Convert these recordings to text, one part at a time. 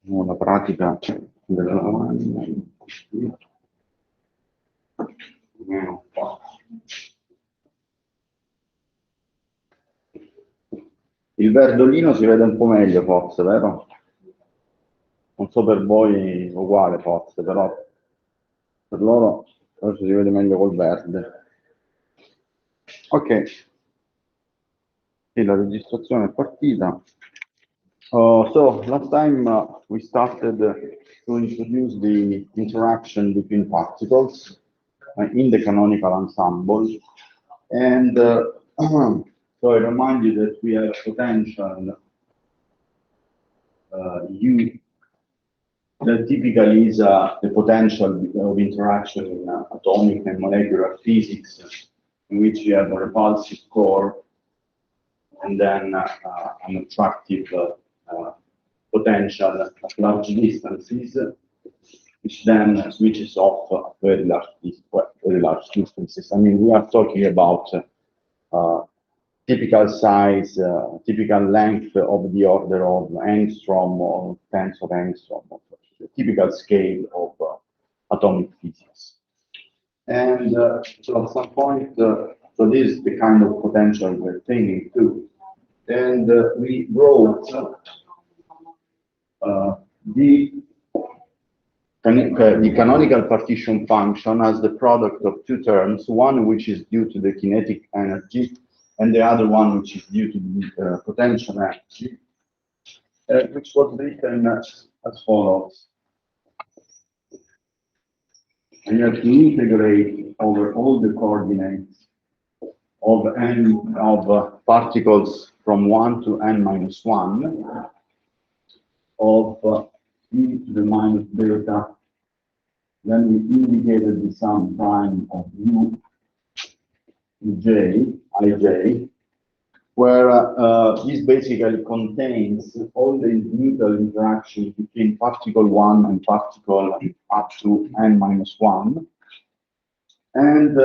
La pratica della lavagna. Il verdolino si vede un po' meglio forse, vero? Non so per voi uguale forse, però per loro forse si vede meglio col verde. Ok, sì, la registrazione è partita. So last time we started to introduce the interaction between particles in the canonical ensemble, and so I remind you that we have potential U that typically is the potential of interaction in atomic and molecular physics, in which you have a repulsive core and then an attractive potential at large distances, which then switches off at very large distances. I mean, we are talking about typical size, typical length of the order of angstrom or tens of angstrom, typical scale of atomic physics. And so at some point, so this is the kind of potential we're thinking too. And we wrote the canonical partition function as the product of two terms, one which is due to the kinetic energy, and the other one which is due to the potential energy, which was written as follows. And you have to integrate over all the coordinates of n of particles from 1 to n minus 1 of e to the minus beta. Then we indicated the sum prime of u j, ij, where this basically contains all the mutual interactions between particle 1 and particle up to n minus 1. And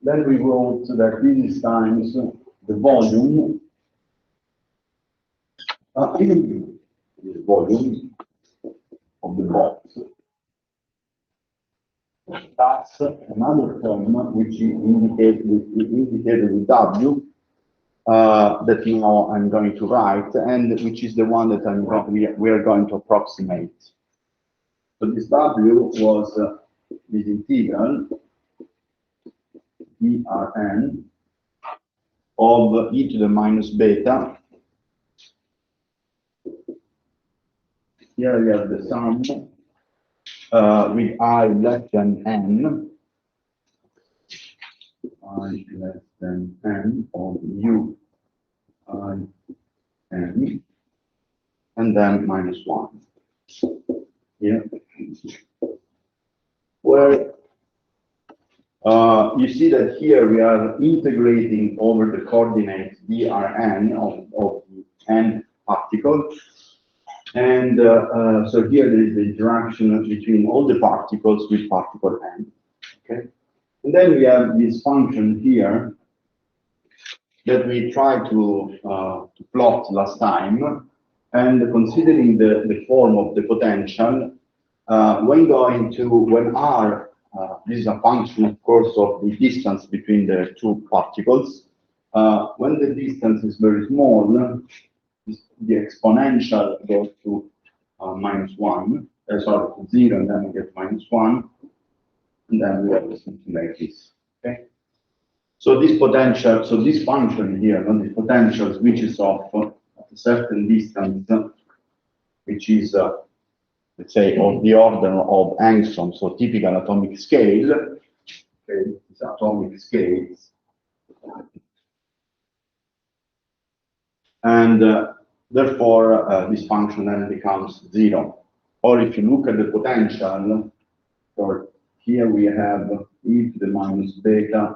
then we wrote that this is times the volume, this volume of the box. That's another term which is indicated with W, that now I'm going to write, and which is the one that we are going to approximate. So this W was this integral Drn of e to the minus beta. Here we have the sum with I less than n, I less than n of u I n, and then minus 1. Here, where you see that here we are integrating over the coordinates Drn of n particles. And so here there is the interaction between all the particles with particle n. Okay, and then we have this function here that we tried to plot last time. And considering the form of the potential, when r, this is a function, of course, of the distance between the two particles. When the distance is very small, the exponential goes to minus 1, sorry, to 0, and then we get minus 1, and then we have something like this. Okay. So this potential, so this function here, this potential switches off at a certain distance, which is, let's say, of the order of angstrom, so typical atomic scale. Okay, it's atomic scales. And therefore, this function then becomes 0. Or if you look at the potential, so here we have e to the minus beta,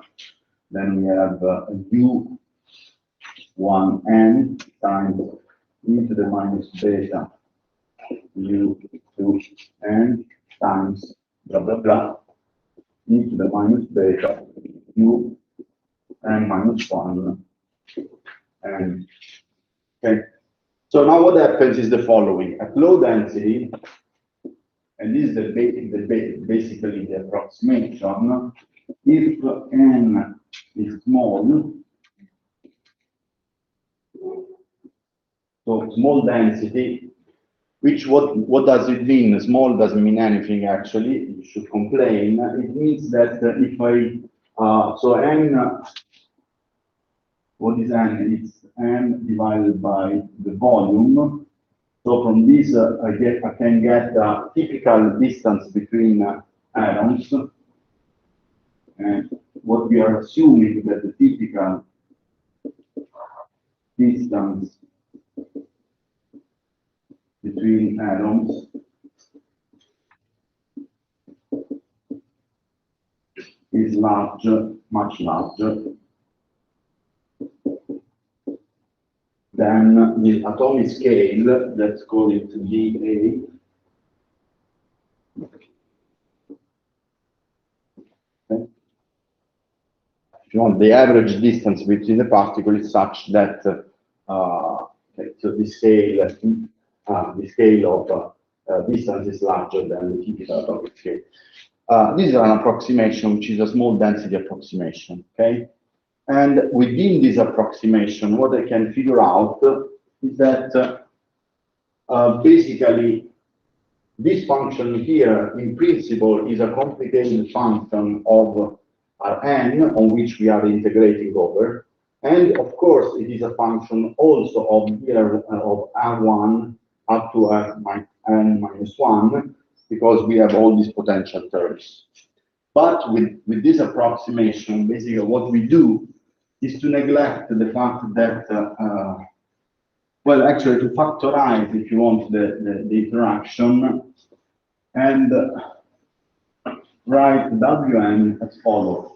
then we have u1n times e to the minus beta u2n times blah blah blah e to the minus beta u n minus 1 and okay. So now what happens is the following. At low density, and this is basically the approximation, if n is small, so small density, which what does it mean? Small doesn't mean anything actually. You should complain. It means that if I so n, what is n? It's n divided by the volume. So from this I can get a typical distance between atoms. And what we are assuming that the typical distance between atoms is larger, much larger than the atomic scale, let's call it dA. Okay. If you want, the average distance between the particles is such that okay, so the scale of distance is larger than the typical atomic scale. This is an approximation, which is a small density approximation. Okay. And within this approximation, what I can figure out is that basically this function here, in principle, is a complicated function of Rn, on which we are integrating over. And of course, it is a function also of here of R1 up to n minus 1, because we have all these potential terms. But with this approximation, basically what we do is to neglect the fact that, well, actually to factorize, if you want, the interaction, and write Wn as follows.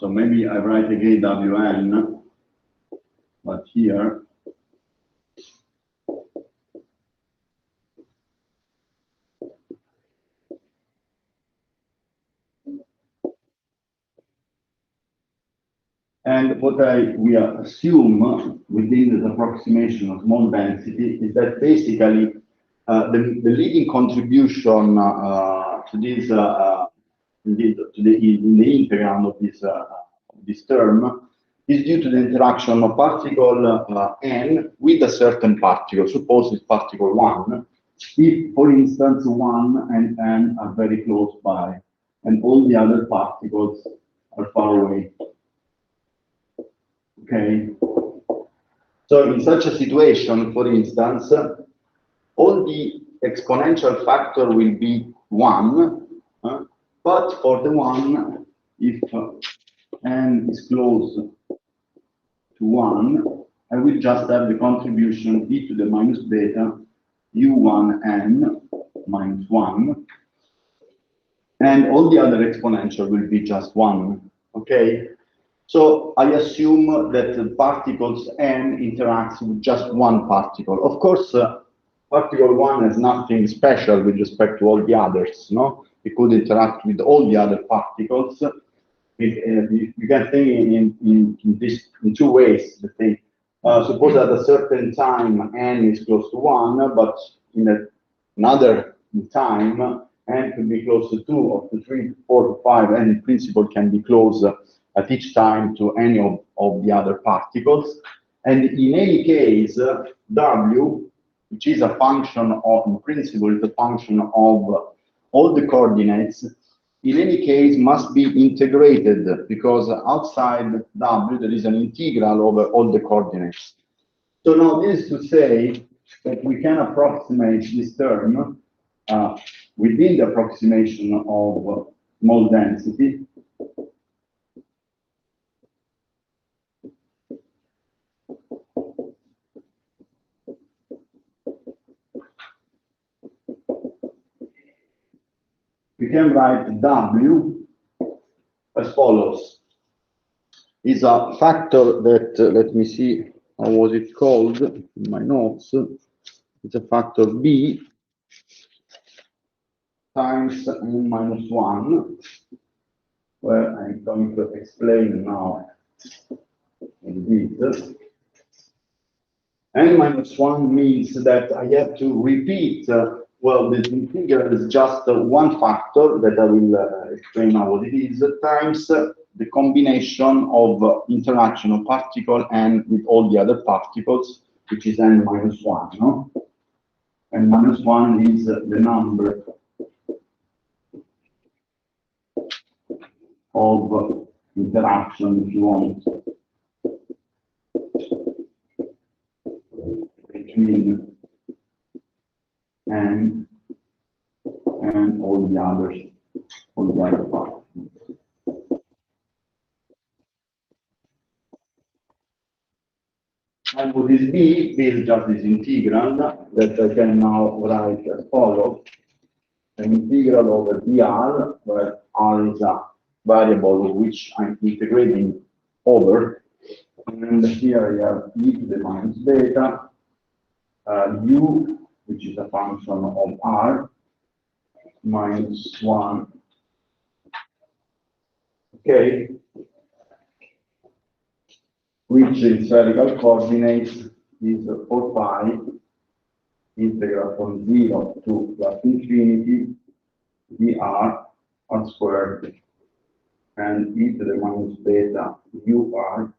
So maybe I write again Wn, but here and what we assume within this approximation of small density is that basically the leading contribution to this in the integram of this term is due to the interaction of particle n with a certain particle. Suppose it's particle 1. If, for instance, 1 and n are very close by, and all the other particles are far away. Okay. So in such a situation, for instance, all the exponential factor will be 1, but for the one, if n is close to 1, I will just have the contribution e to the minus beta u1n minus 1, and all the other exponential will be just 1. Okay. So I assume that the particles n interacts with just one particle. Of course, particle 1 has nothing special with respect to all the others. No, it could interact with all the other particles. You can think in two ways. The thing. Suppose at a certain time n is close to 1, but in another time n can be close to 2, or to 3, 4, to 5, and in principle can be close at each time to any of the other particles. And in any case, W, which is a function of, in principle, is a function of all the coordinates, in any case must be integrated, because outside W there is an integral over all the coordinates. So now this is to say that we can approximate this term within the approximation of small density. We can write W as follows. Is a factor that, let me see, how was it called in my notes? it's a factor b times n minus 1, where I'm going to explain now in this. N minus 1 means that I have to repeat, well, the integral is just one factor that I will explain now what it is, times the combination of interaction of particle n with all the other particles, which is n minus 1. No? N minus 1 is the number of interaction, if you want, between n and all the other parts. And what is b? B is just this integral that I can now write as follows: an integral over dr, where r is a variable which I'm integrating over, and here I have e to the minus beta, u, which is a function of r, minus 1. Okay, which in spherical coordinates is 4 pi integral from 0 to plus infinity dr r squared and e to the minus beta ur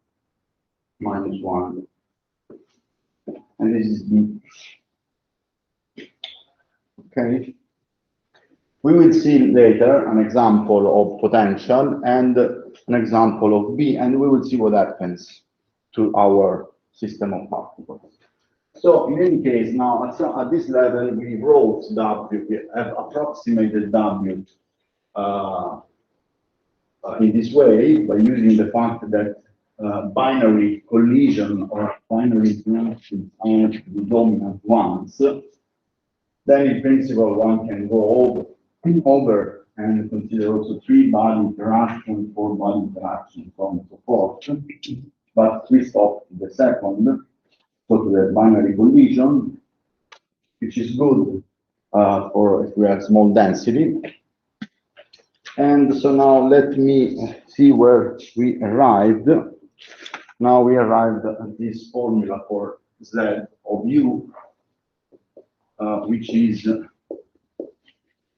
minus 1. And this is b. Okay. We will see later an example of potential and an example of b, and we will see what happens to our system of particles. So in any case, now at this level, we wrote W, we have approximated W in this way by using the fact that binary collision or binary junctions are the dominant ones. Then in principle, one can go over and consider also 3-body interaction, 4-body interaction, so on and so forth. But we stop the second, so to the binary collision, which is good for if we have small density. And so now let me see where we arrived. Now we arrived at this formula for Z of U, which is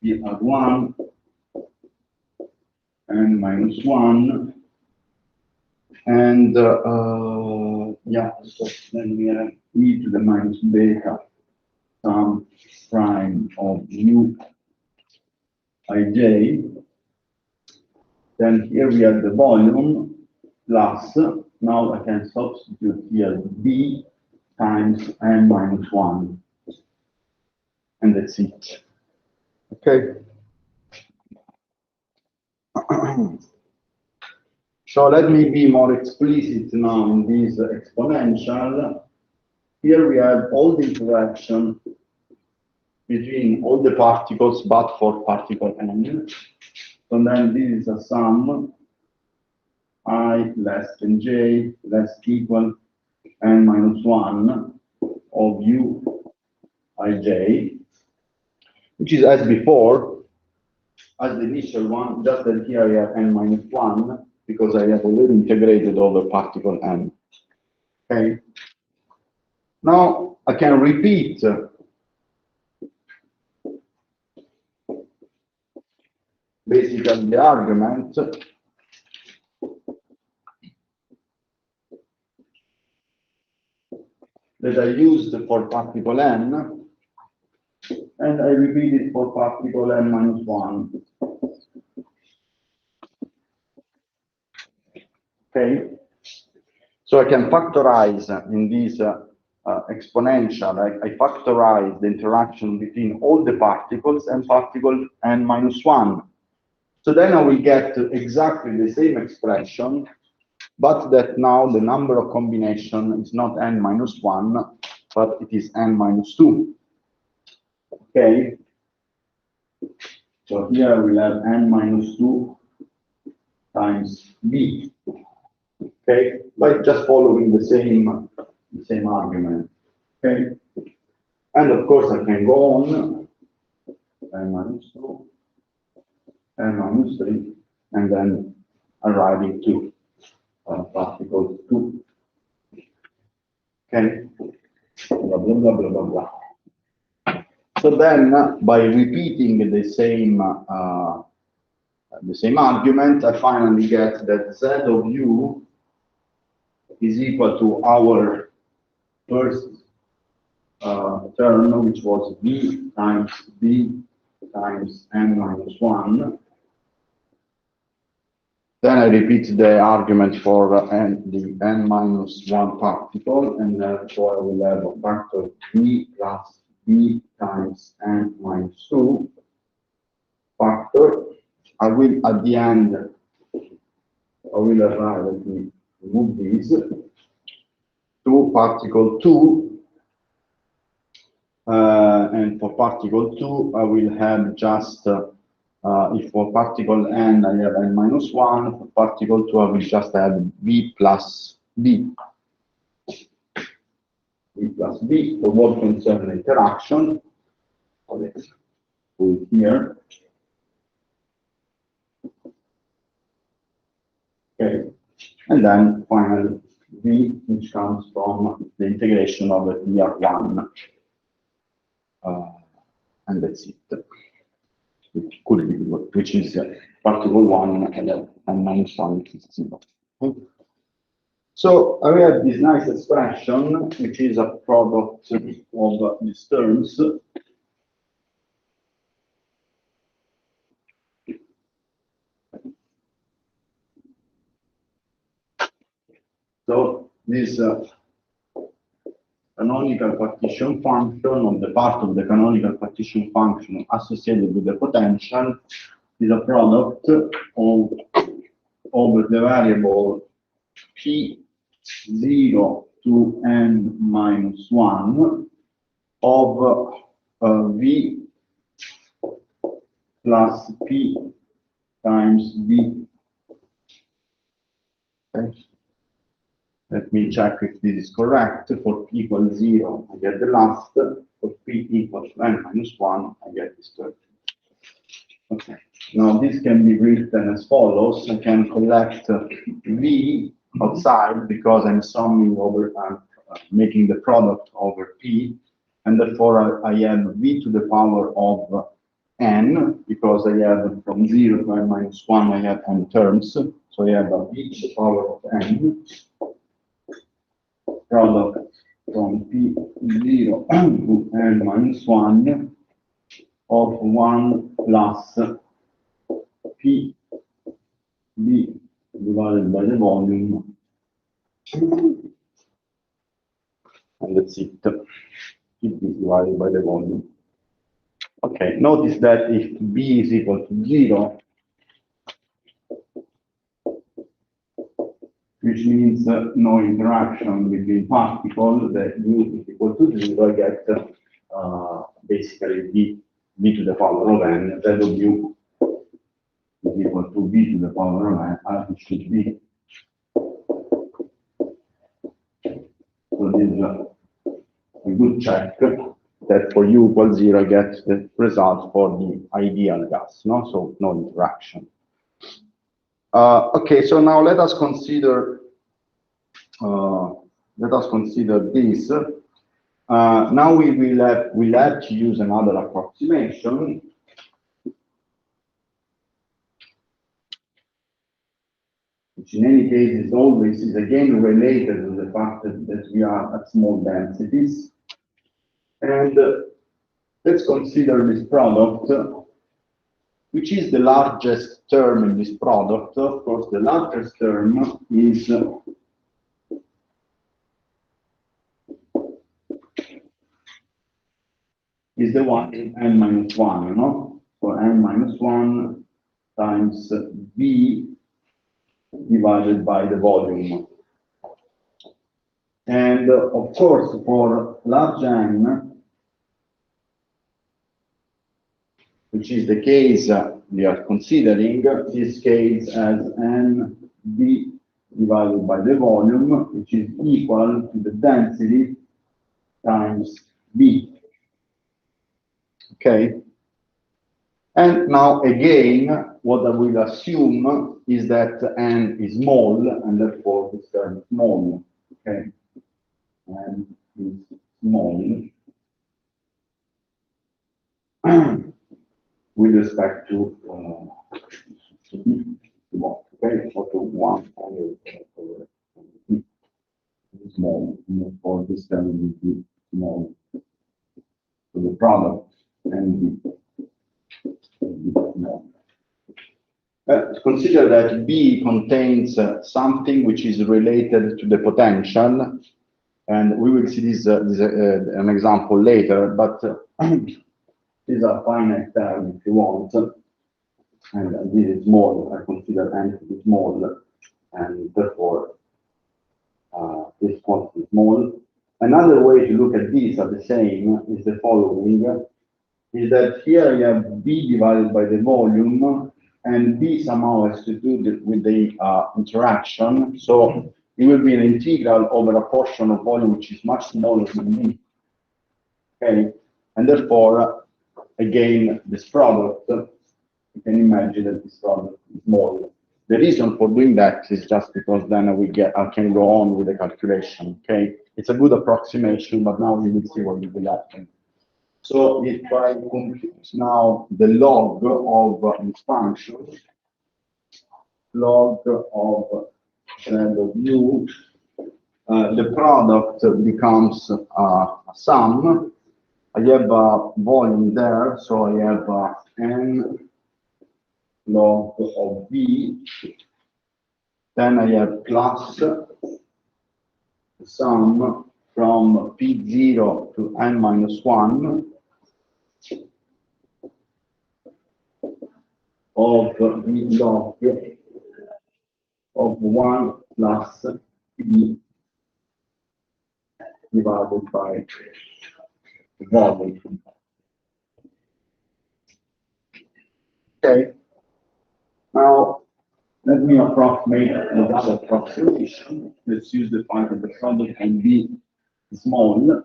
R1 n minus 1. And yeah, so then we have e to the minus beta sum prime of u ij. Then here we have the volume plus, now I can substitute here b times n minus 1. And that's it. Okay. So let me be more explicit now in this exponential. Here we have all the interaction between all the particles but for particle n. So then this is a sum I less than j less equal n minus 1 of u ij, which is as before, as the initial one, just that here I have n minus 1 because I have already integrated over particle n. Okay. Now I can repeat basically the argument that I used for particle n, and I repeat it for particle n minus 1. Okay, so I can factorize in this exponential. I factorize the interaction between all the particles and particle n minus 1. So then I will get exactly the same expression, but that now the number of combination is not n minus 1, but it is n minus 2. Okay, so here we'll have n minus 2 times b. Okay, by just following the same argument. Okay, And of course, I can go on, n minus 2, n minus 3, and then arriving to particle 2. Okay, blah, blah, blah, blah, blah, blah. So then, by repeating the same argument, I finally get that z of u is equal to our first term, which was v times b times n minus 1. Then I repeat the argument for the n minus 1 particle, and therefore I will have a factor v plus b times n minus 2 factor. I will, at the end, I will arrive, let me remove these, to particle 2. And for particle 2, I will have just, if for particle n, I have n minus 1, for particle 2, I will just have b plus b. B plus b, for what concerns interaction. So let's put it here. Okay, and then finally v, which comes from the integration of the PR1. And that's it. Which could be, which is particle 1 and n minus 1 is 0. Okay. So I have this nice expression, which is a product of these terms. So this canonical partition function, on the part of the canonical partition function associated with the potential, is a product of over the variable p0 to n minus 1 of v plus p times b. Okay. Let me check if this is correct. For p equals 0, I get the last. For p equals n minus 1, I get this third. Okay. Now this can be written as follows. I can collect v outside because I'm summing over, making the product over p, and therefore I have v to the power of n, because I have from 0 to n minus 1, I have n terms. So I have a v to the power of n. Product from p0 to n minus 1 of 1 plus p b divided by the volume, and that's it. P b divided by the volume. Okay, notice that if b is equal to 0, which means no interaction between particles, that u is equal to 0, I get basically v to the power of n, z of u is equal to v to the power of n, as it should be. So this is a good check that for u equals 0, I get the result for the ideal gas, no? So no interaction. Okay, so now let us consider this. Now we'll have to use another approximation, which in any case is again related to the fact that we are at small densities. And let's consider this product, which is the largest term in this product. Of course, the largest term is the one in n minus 1, no? So n minus 1 times v divided by the volume. And of course, for large n, which is the case we are considering, this case as n v divided by the volume, which is equal to the density times b. Okay. And now again, what I will assume is that n is small, and therefore this term is small. Okay. And is small with respect to okay, or to 1 small, for this term will be small. So the product and small. Consider that B contains something which is related to the potential, and we will see this, an example later, but these are finite terms if you want, and this is small. I consider n to be small, and therefore this quantity is small. Another way to look at these are the same is the following, is that here you have B divided by the volume, and B somehow has to do with the interaction. So it will be an integral over a portion of volume which is much smaller than B. Okay, and therefore, again, this product, you can imagine that this product is small. The reason for doing that is just because then I can go on with the calculation. Okay, it's a good approximation, but now we will see what will happen. So if I compute now the log of this function, log of u, the product becomes a sum. I have a volume there, so I have n log of v. Then I have plus the sum from p0 to n minus 1 of v log of 1 plus p divided by volume. Okay. Now, let me approximate another approximation. Let's use the fact that the product can be small.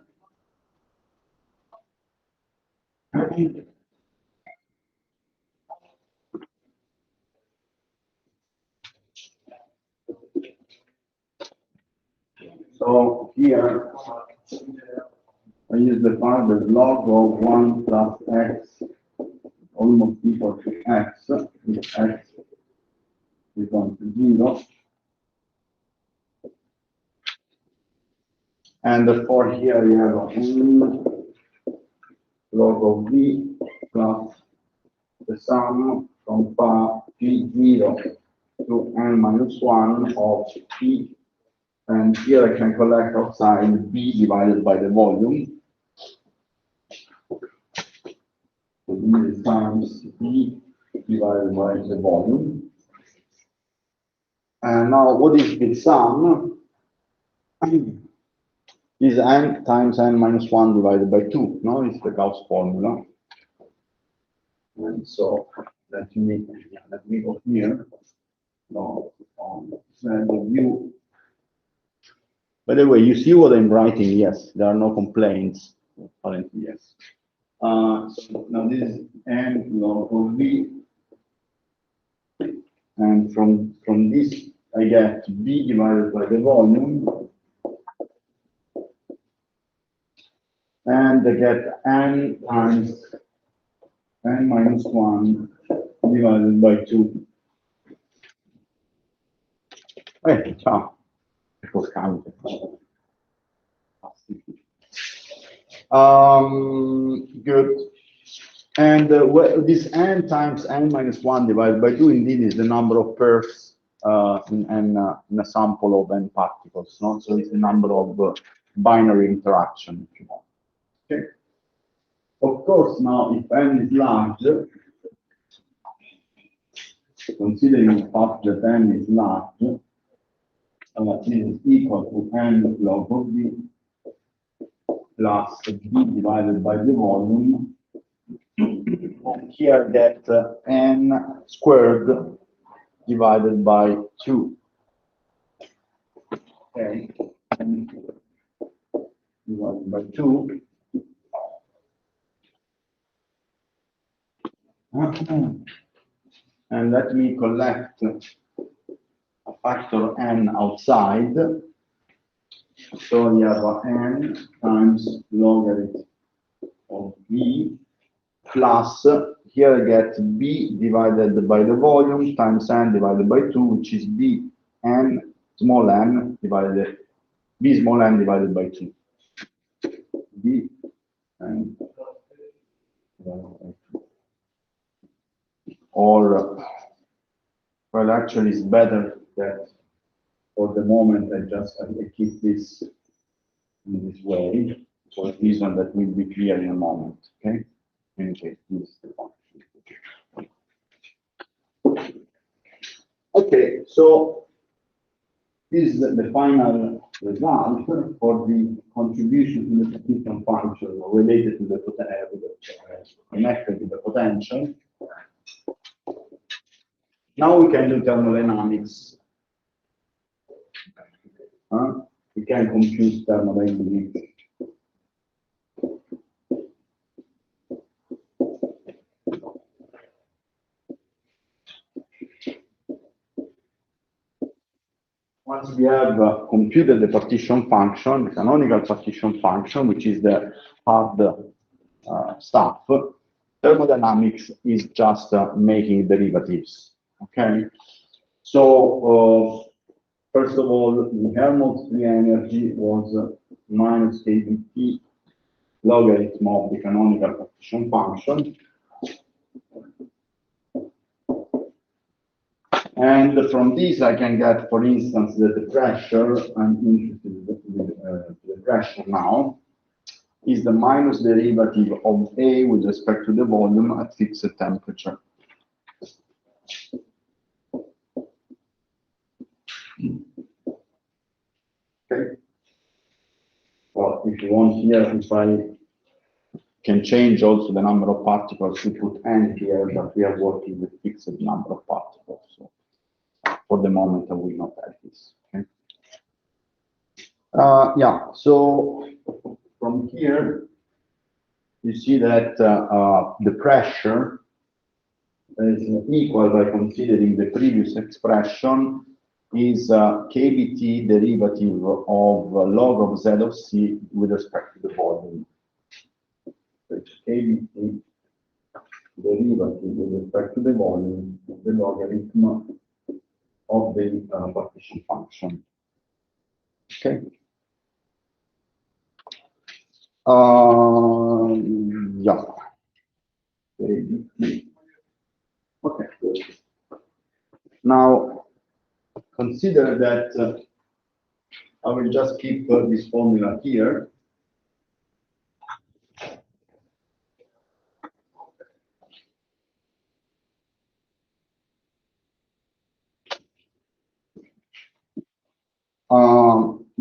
So here, I use the fact that log of 1 plus x almost equal to x, if x is equal to 0. And therefore here you have n log of v plus the sum from p0 to n minus 1 of p. And here I can collect outside b divided by the volume. So this is times b divided by the volume. And now what is the sum? Is n times n minus 1 divided by 2. No, it's the Gauss formula. And so let me go here. No, on u. By the way, you see what I'm writing? Yes, there are no complaints. Apparently, yes. So now this is n log of v, and from this I get b divided by the volume, and I get n times n minus 1 divided by 2. Hey, ciao. It was counted. Good. And this n times n minus 1 divided by 2 indeed is the number of pairs in a sample of n particles. No? So it's the number of binary interaction, if you want. Okay. Of course, now if n is large, considering the fact that n is large, this is equal to n log of v plus b divided by the volume. Here get n squared divided by 2. Okay, n divided by 2. And let me collect a factor n outside. So you have n times logarithm of b plus, here I get b divided by the volume times n divided by 2, which is b n small n divided b small n divided by 2. B n divided by 2. Or, well, actually, it's better that for the moment I keep this in this way for a reason that will be clear in a moment. Okay. In case this is the function. Okay, so this is the final result for the contribution to the partition function related to the connected to the potential. Now we can do thermodynamics. We can compute thermodynamics. Once we have computed the partition function, the canonical partition function, which is the hard stuff, thermodynamics is just making derivatives. Okay, so first of all, the Helmholtz free energy was minus kBT logarithm of the canonical partition function. And from this, I can get, for instance, that the pressure, I'm interested in the pressure now, is the minus derivative of A with respect to the volume at fixed temperature. Okay. Well, if you want here, if I can change also the number of particles, we put n here, but we are working with fixed number of particles. So for the moment, I will not add this. Okay. Yeah, so from here, you see that the pressure is equal, by considering the previous expression, is kBT derivative of log of Z of C with respect to the volume. So it's kBT derivative with respect to the volume of the logarithm of the partition function. Okay. Yeah. Okay. Now, consider that I will just keep this formula here.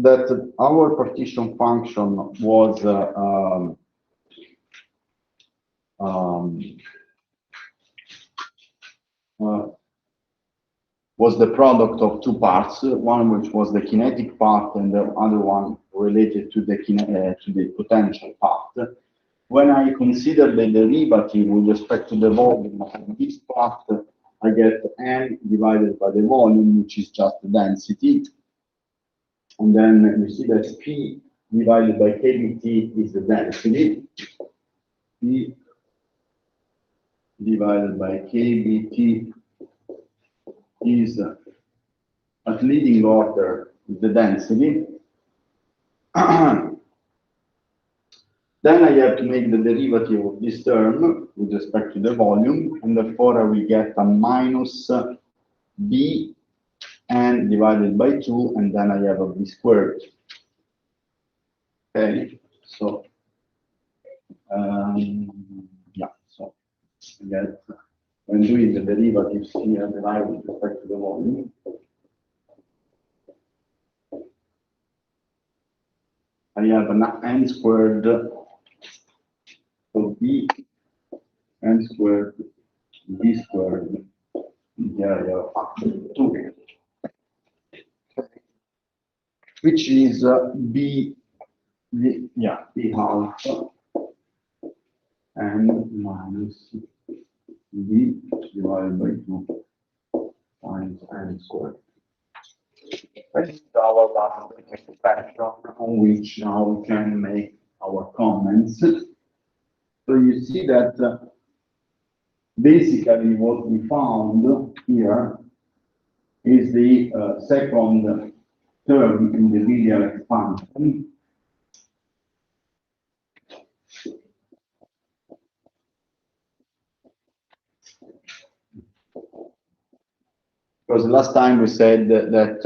That our partition function was the product of two parts, one which was the kinetic part and the other one related to the potential part. When I consider the derivative with respect to the volume of this part, I get n divided by the volume, which is just the density. And then you see that P divided by kBT is the density. P divided by kBT is at leading order the density. Then I have to make the derivative of this term with respect to the volume, and therefore I will get a minus B n divided by 2, and then I have a B squared. Okay, so yeah, so again, when doing the derivatives here, derived with respect to the volume, I have an n squared of B n squared B squared. Here I have a factor 2, which is B half n minus V divided by 2 times n squared. This is our last expression on which now we can make our comments. So you see that basically what we found here is the second term in the linear expansion. Because last time we said that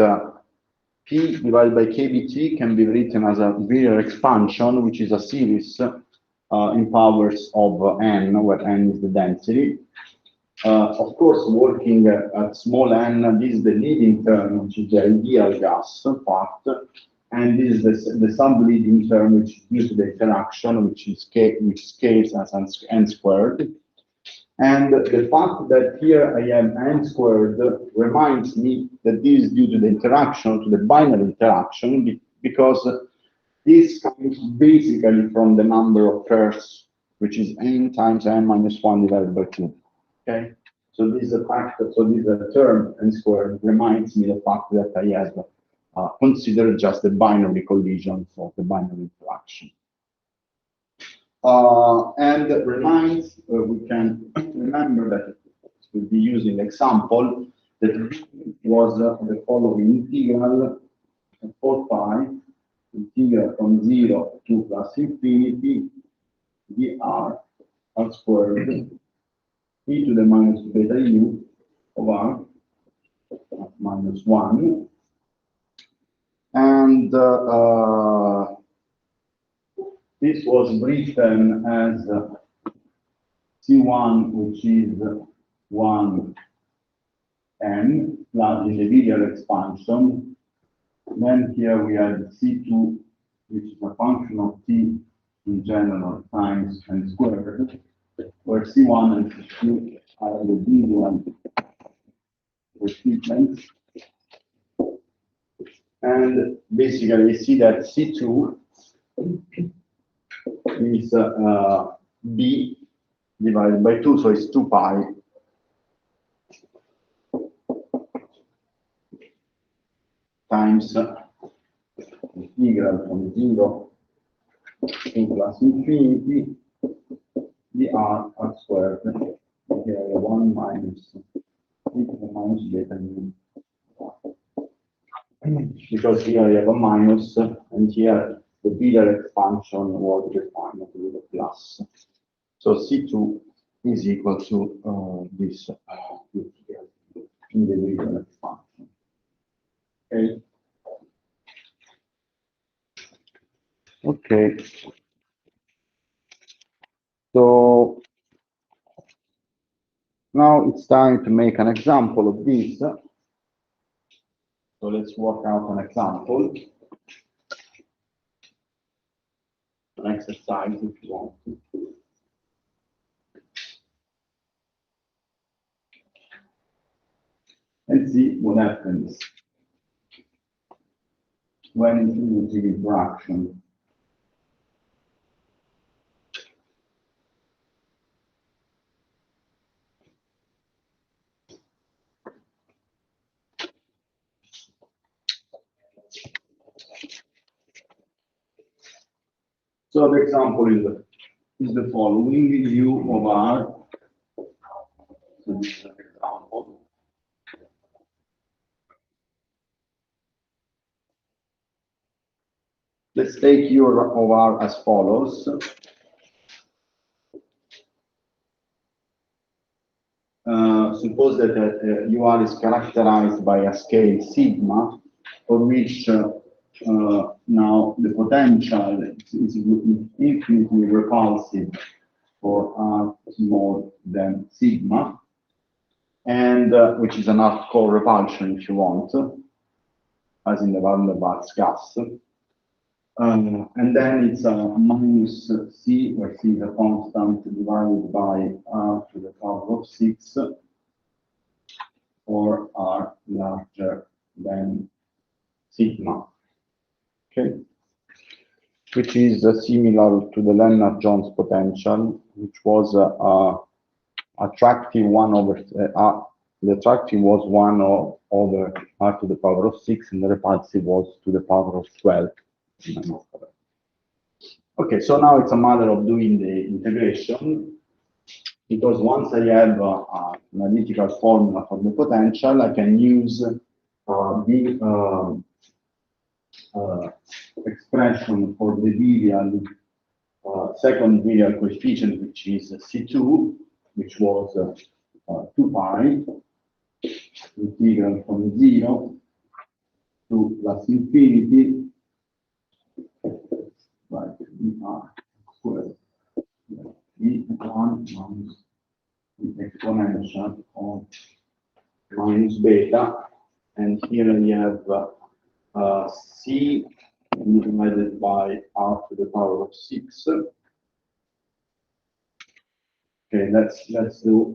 P divided by KBT can be written as a linear expansion, which is a series in powers of n, where n is the density. Of course, working at small n, this is the leading term, which is the ideal gas part, and this is the sub-leading term, which is due to the interaction, which scales as n squared. And the fact that here I have n squared reminds me that this is due to the interaction, to the binary interaction, because this comes basically from the number of pairs, which is n times n minus 1 divided by 2. Okay, so this is a factor. So this is a term n squared reminds me the fact that I have considered just the binary collisions of the binary interaction. And reminds, we can remember that we'll be using the example that was the following integral 4 pi integral from 0 to plus infinity dr r squared e to the minus beta u of r minus 1. And this was written as C1, which is 1 n plus in the linear expansion. Then here we have C2, which is a function of t in general times n squared, where C1 and C2 are the visual treatments. And basically we see that C2 is b divided by 2, so it's 2 pi times integral from 0 to plus infinity dr r squared. Here 1 minus e to the minus beta u. Because here I have a minus, and here the linear expansion was defined with a plus. So C2 is equal to this in the linear expansion. Okay. Okay. So now it's time to make an example of this. So let's work out an example, an exercise if you want to. And see what happens when introducing interaction. So the example is the following: u of r. So this is an example. Let's take u of r as follows. Suppose that UR is characterized by a scale sigma, for which now the potential is infinitely repulsive for R small than sigma, and which is an hardcore repulsion if you want, as in the van der Waals gas. And then it's a minus C, where C is a constant, divided by R to the power of 6, or R larger than sigma. Okay, which is similar to the Lennard-Jones potential, which was attractive 1 over, the attractive was 1 over r to the power of 6, and the repulsive was to the power of 12. Okay, so now it's a matter of doing the integration, because once I have an analytical formula for the potential, I can use the expression for the virial, second virial coefficient, which is C2, which was 2 pi, integral from 0 to plus infinity by dr squared v1 minus the exponential of minus beta, and here I have c divided by r to the power of 6. Okay, let's do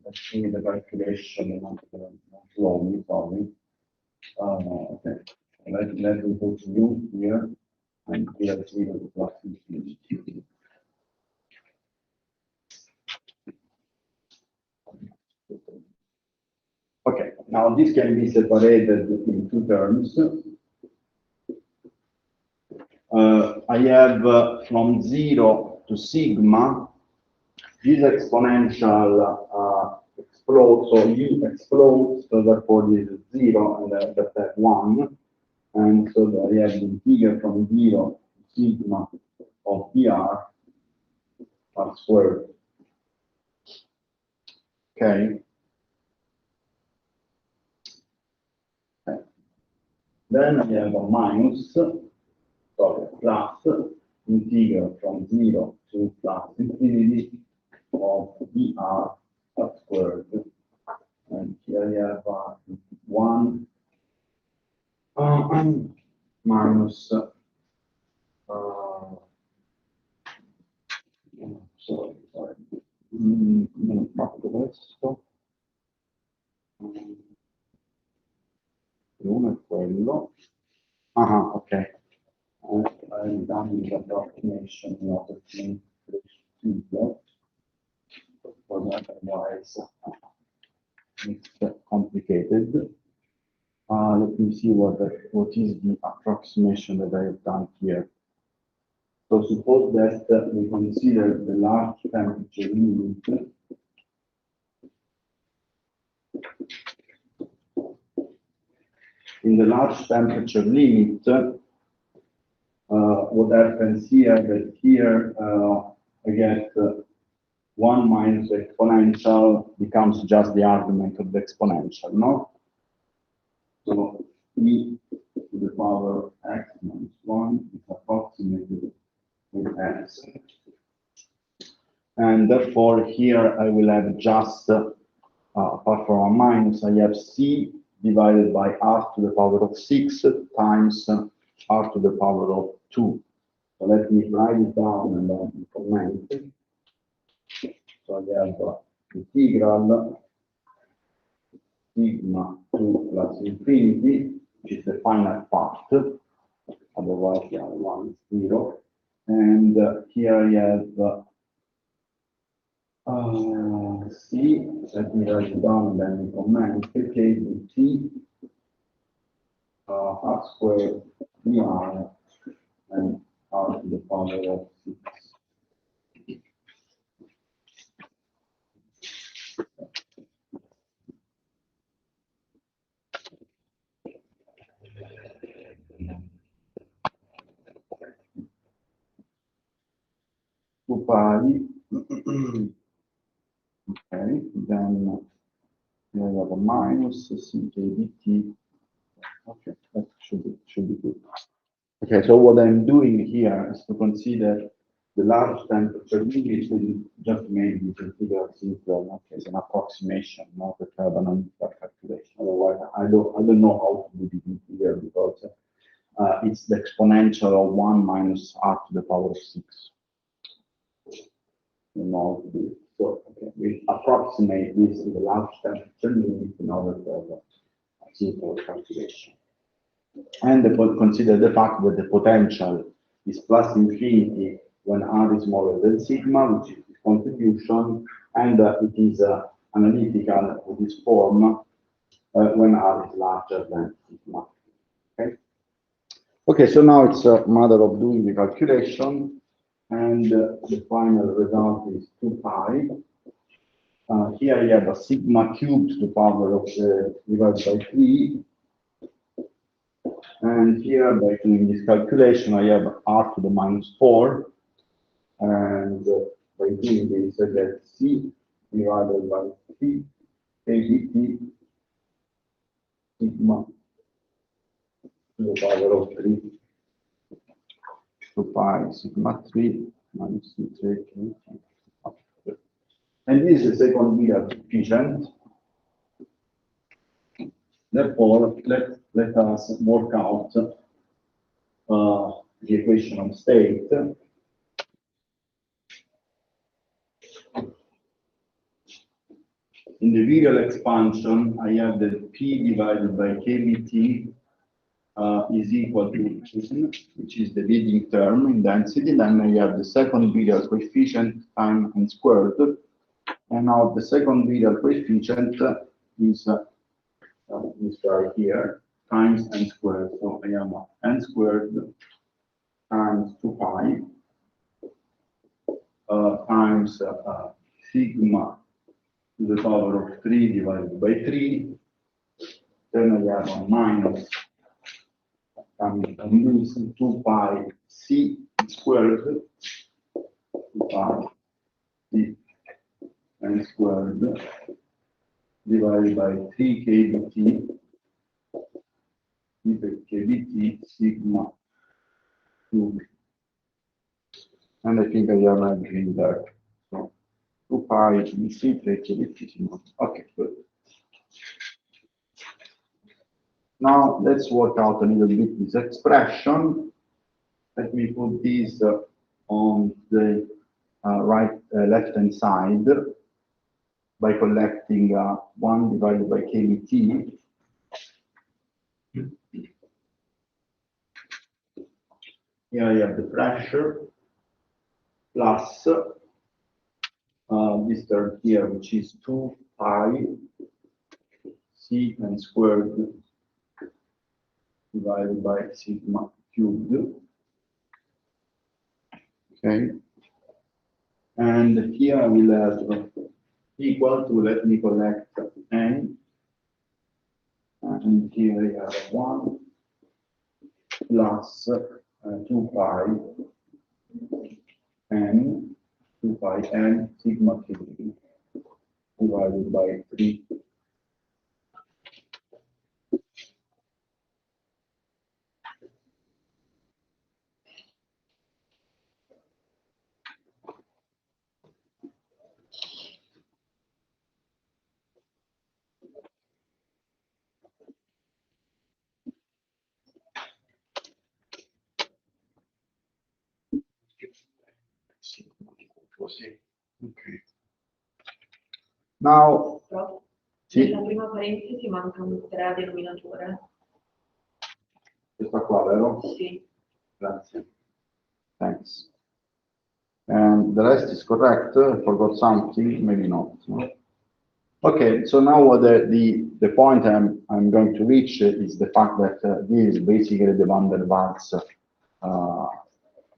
the calculation, not slowly, sorry. Okay, let me put u here, and here 0 to plus infinity. Okay, now this can be separated in 2 terms. I have from 0 to sigma, this exponential explodes, so u explodes, so therefore this is 0, and I just have 1. And so I have the integral from 0 to sigma of dr r squared. Okay. Then I have a minus, sorry, plus integral from 0 to plus infinity of dr r squared. And here I have 1 minus sorry, non fatto questo. Uno è quello. Ok. I'm done with the approximation in order to make it simpler. For that, otherwise, it's complicated. Let me see what is the approximation that I have done here. So suppose that we consider the large temperature limit. In the large temperature limit, what happens here that here I get 1 minus the exponential becomes just the argument of the exponential, no? So e to the power x minus 1 is approximated with x. And therefore here I will have just, apart from a minus, I have c divided by r to the power of 6 times r to the power of 2. So let me write it down and then comment. So I have integral sigma 2 plus infinity, which is the final part, otherwise the other one is 0. And here I have c, let me write it down and then comment, okay, with t r squared dr and r to the power of 6. Pari. Okay, then we have a minus ck dt. Okay, that should be good. Okay, so what I'm doing here is to consider the large temperature limit and just make this integral simple. Okay, it's an approximation, not a thermodynamical calculation. Otherwise, I don't know how to do the integral because it's the exponential of 1 minus r to the power of 6. You know, so okay, we approximate this to the large temperature limit in order to have a simple calculation. And consider the fact that the potential is plus infinity when r is smaller than sigma, which is the contribution, and it is analytical with this form when R is larger than sigma. Okay. Okay, so now it's a matter of doing the calculation, and the final result is 2 pi. Here I have a sigma cubed to the power of divided by 3. And here, by doing this calculation, I have r to the minus 4. And by doing this, I get c divided by 3 kdt sigma to the power of 3. 2 pi sigma 3 minus 3 kdt. And this is the second Miller coefficient. Therefore, let us work out the equation of state. In the virial expansion, I have that P divided by KBT is equal to n, which is the leading term in density. Then I have the second virial coefficient times n squared. And now the second virial coefficient is this guy here, times n squared. So I have n squared times 2 pi times sigma to the power of 3 divided by 3. Then I have a minus coming from this 2 pi c squared 2 pi c n squared divided by 3 kBT kBT sigma cube. And I think I have everything there. So 2 pi c 3 kBT sigma. Okay, good. Now let's work out a little bit this expression. Let me put this on the left-hand side by collecting 1 divided by kBT. Here I have the pressure plus this term here, which is 2 pi c n squared divided by sigma cubed. Okay. And here I will have equal to, let me collect n. And here I have 1 plus 2 pi n, 2 pi n sigma cubed divided by 3. Okay. Now, nella prima parentesi manca un 3 a denominatore. questa qua, vero? Sì. Grazie. Thanks. And the rest is correct. I forgot something, maybe not. Okay, so now what the point I'm going to reach is the fact that this is basically the van der Waals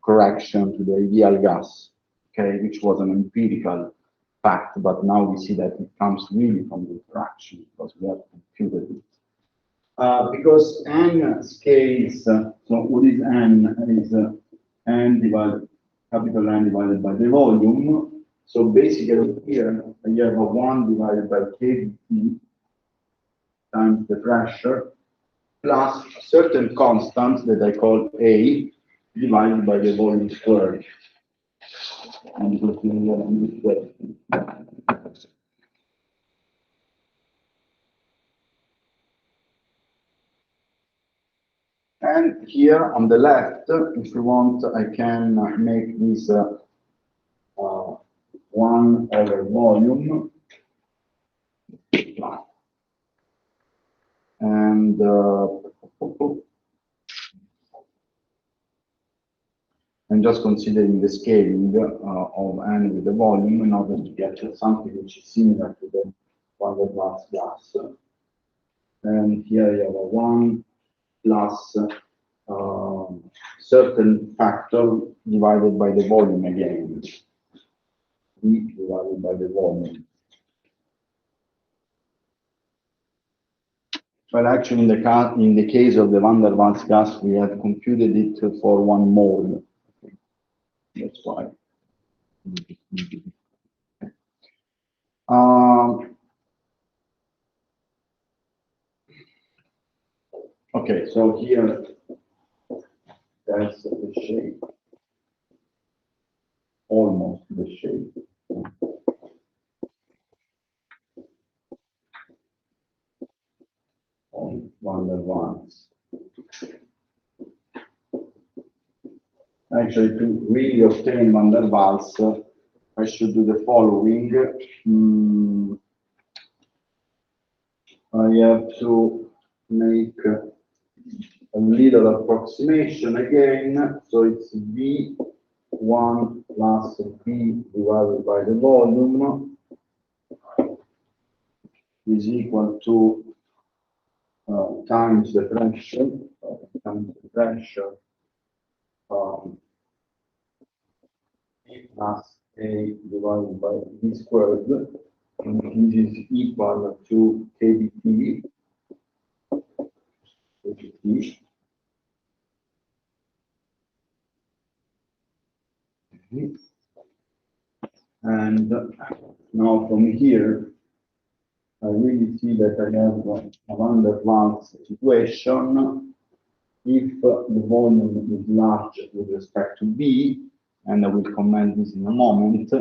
correction to the ideal gas, okay, which was an empirical fact, but now we see that it comes really from the interaction because we have computed it. Because n scales, so what is n? Is n divided, capital N divided by the volume. So basically here I have a 1 divided by kBT times the pressure plus a certain constant that I call A divided by the volume squared. And here on the left, if you want, I can make this 1 over volume. I'm just considering the scaling of n with the volume in order to get something which is similar to the van der Waals gas. And here you have a 1 plus certain factor divided by the volume again. V divided by the volume. Well, actually, in the case of the van der Waals gas, we have computed it for 1 mole. That's why. Okay, so here that's the shape, almost the shape. Of van der Waals. Actually, to really obtain van der Waals, I should do the following. I have to make a little approximation again. So it's V1 plus V divided by the volume is equal to times the pressure, E plus A divided by V squared, and this is equal to kBT. And now from here, I really see that I have a van der Waals situation. If the volume is large with respect to B, and I will comment this in a moment,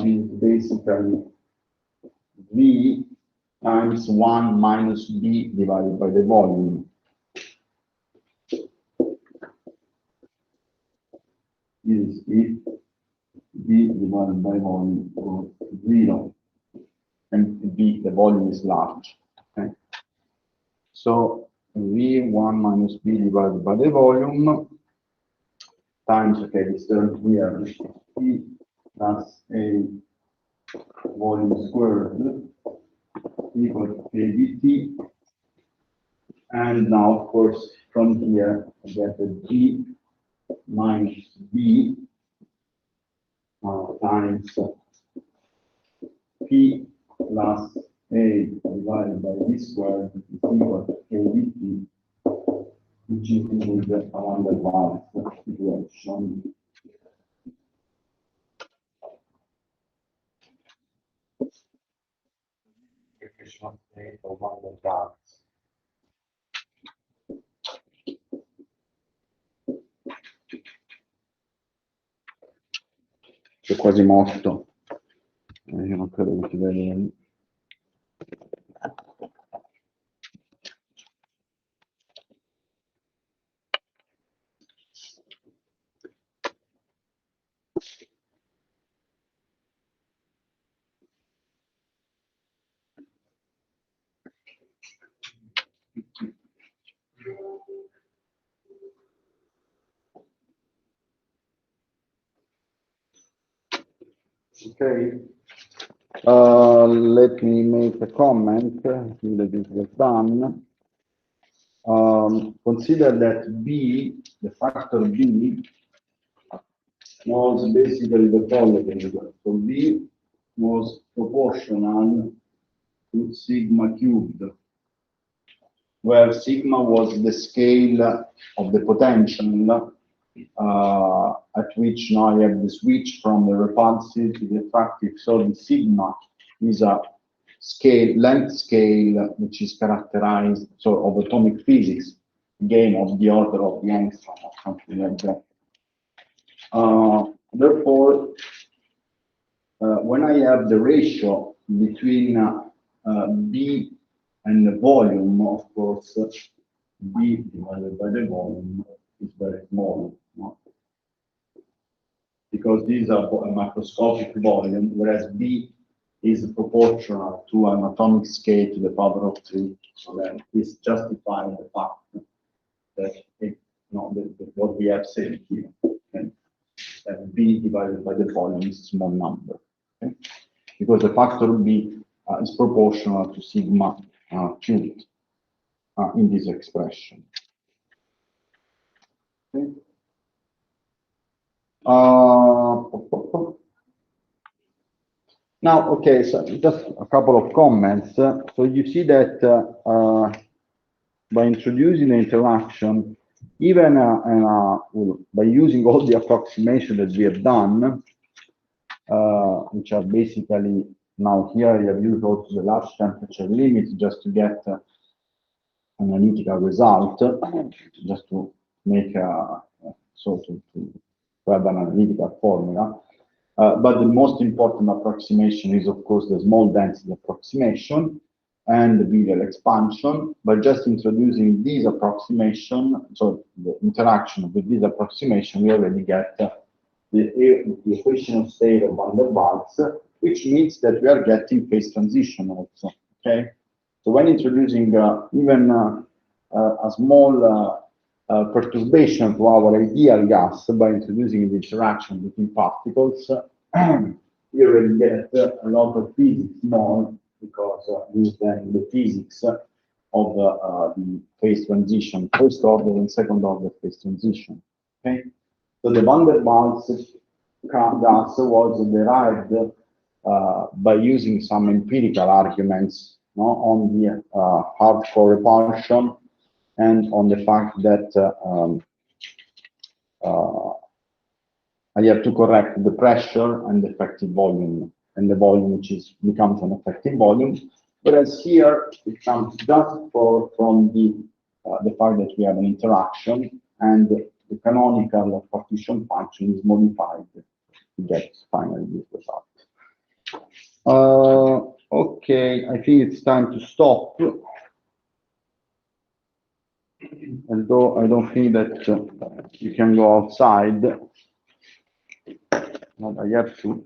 is basically V times 1 minus B divided by the volume. Is if B divided by volume goes to 0, and B, the volume is large. Okay. So V1 minus B divided by the volume times, okay, this term here, P plus A volume squared equal to kBT. And now, of course, from here, I get a G minus B times P plus A divided by V squared is equal to kBT, which is with the van der Waals situation. State of van der Waals. C'è quasi morto. Io non credo che si veda. Okay. Let me make a comment that this was done. Consider that B, the factor B, was basically the following. So B was proportional to sigma cubed, where sigma was the scale of the potential at which now I have the switch from the repulsive to the attractive. So the sigma is a scale, length scale, which is characterized of atomic physics, again of the order of the angstrom or something like that. Therefore, when I have the ratio between B and the volume, of course, B divided by the volume is very small, no? Because these are a macroscopic volume, whereas B is proportional to an atomic scale to the power of 3. So that is justifying the fact that what we have said here. Okay? B divided by the volume is a small number. Okay? Because the factor B is proportional to sigma cubed in this expression. Okay? Now, okay, so just a couple of comments. So you see that by introducing the interaction, even by using all the approximation that we have done, which are basically, now here I have used also the large temperature limit just to get an analytical result, just to make to have an analytical formula. But the most important approximation is, of course, the small density approximation and the visual expansion. By just introducing this approximation, so the interaction with this approximation, we already get the equation of state of van der Waals, which means that we are getting phase transition also. Okay, so when introducing even a small perturbation to our ideal gas by introducing the interaction between particles, we already get a lot of physics more, because this is then the physics of the phase transition, first order and second order phase transition. Okay, so the van der Waals gas was derived by using some empirical arguments, on the hardcore repulsion and on the fact that I have to correct the pressure and the effective volume, and the volume which becomes an effective volume. Whereas here it comes just from the fact that we have an interaction, and the canonical partition function is modified to get finally this result. Okay, I think it's time to stop. Although I don't think that you can go outside, but I have to.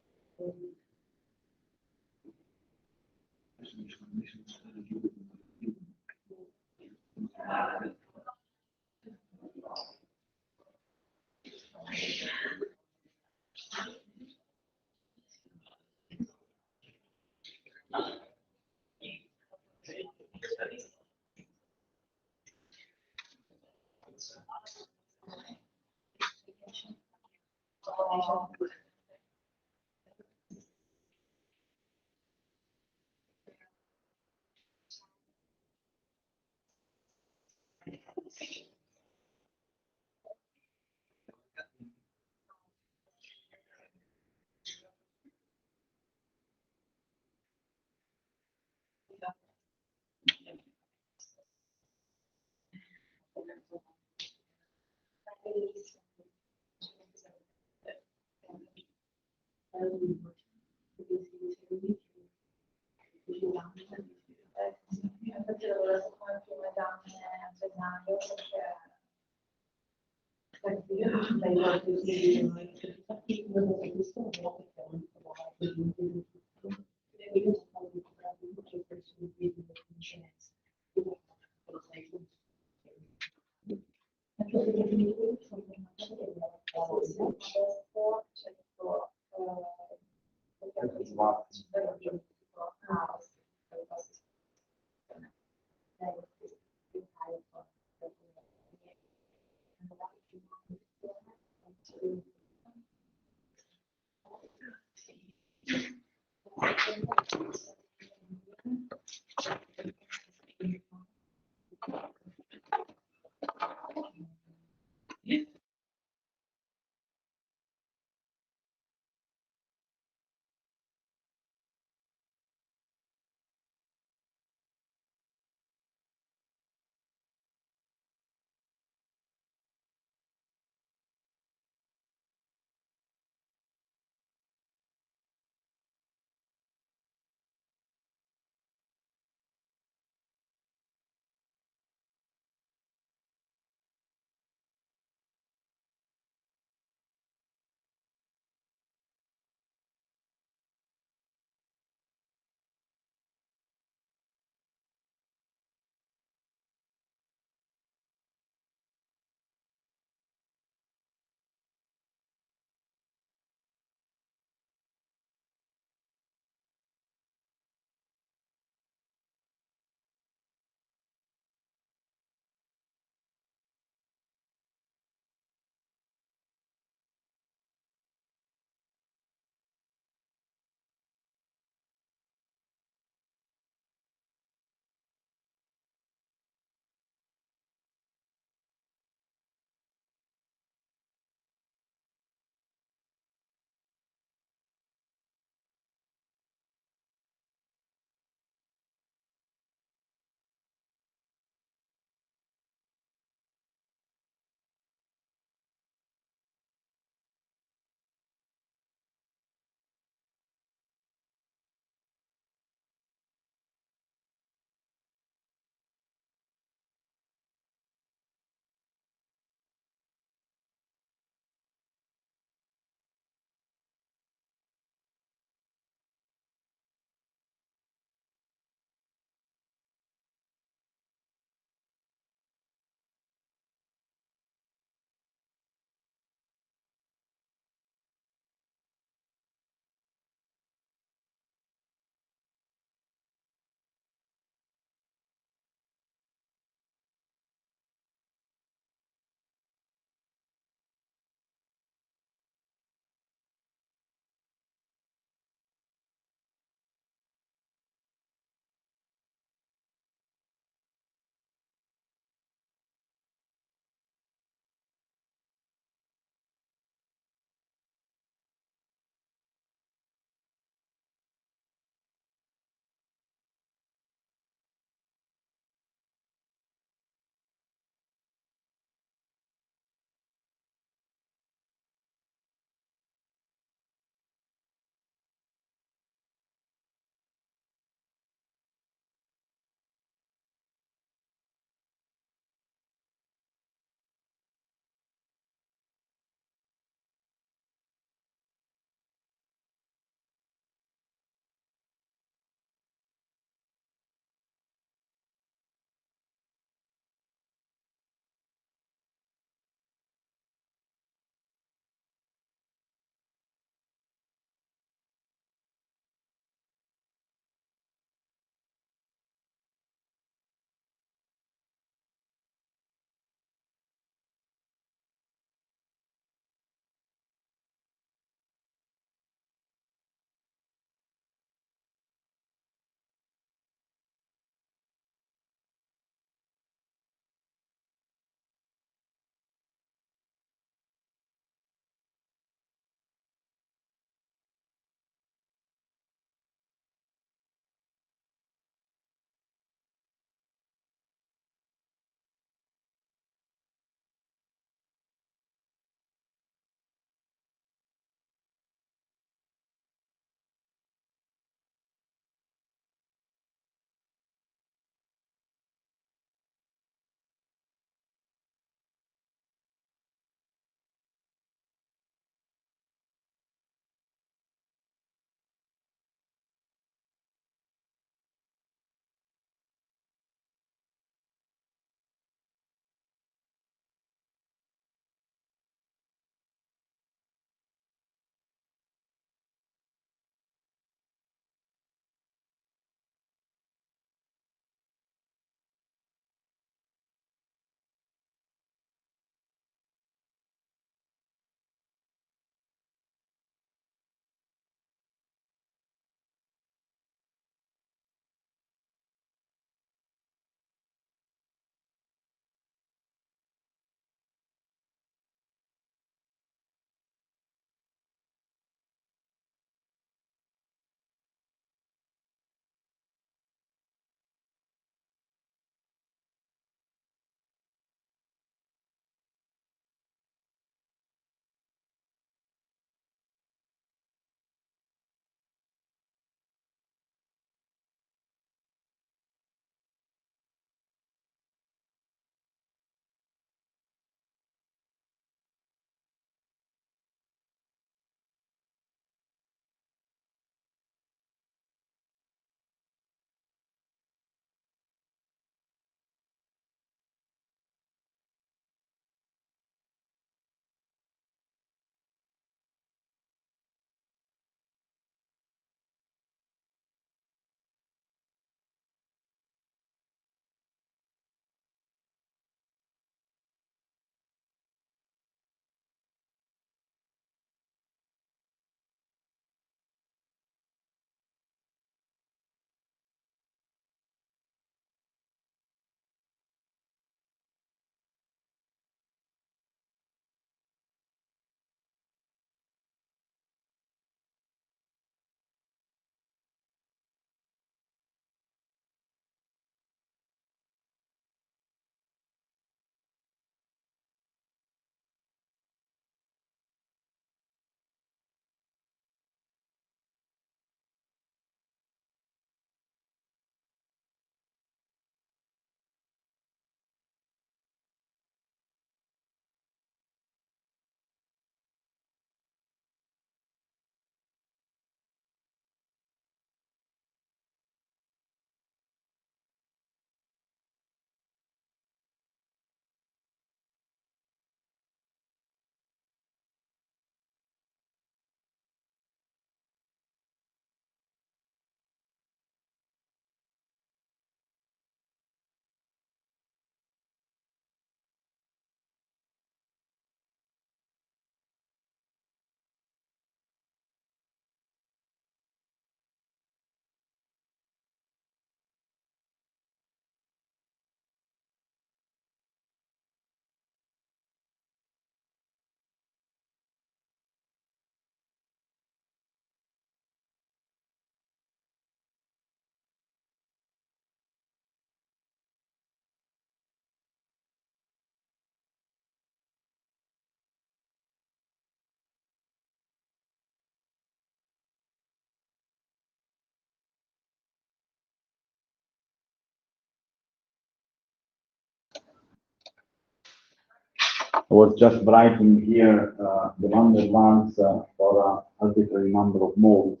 I was just writing here the van der Waals for an arbitrary number of moles,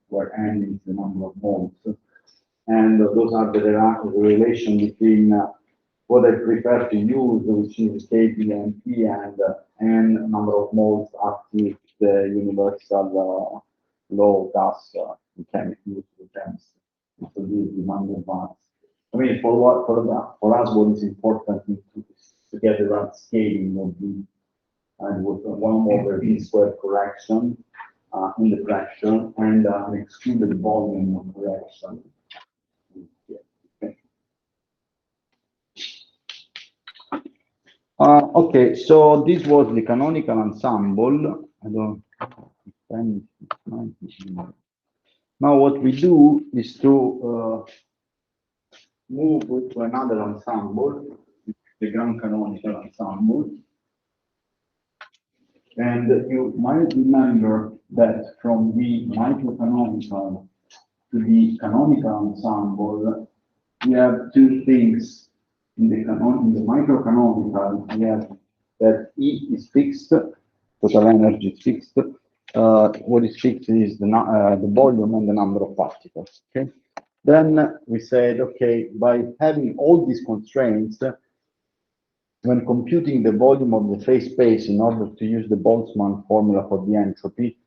where n is the number of moles. And those are the relation between what I prefer to use, which is KPMP, and n number of moles up to the universal law of Gauss in chemistry. So this is the van der Waals. I mean, for us, what is important is to get the right scaling of the and with 1 over v squared correction in the pressure and an excluded volume of correction. Okay, so this was the canonical ensemble. I don't. Now what we do is to move to another ensemble, the grand canonical ensemble. And you might remember that from the microcanonical to the canonical ensemble, we have 2 things. In the microcanonical, we have that E is fixed, total energy is fixed. What is fixed is the volume and the number of particles. Okay. Then we said, okay, by having all these constraints, when computing the volume of the phase space in order to use the Boltzmann formula for the entropy,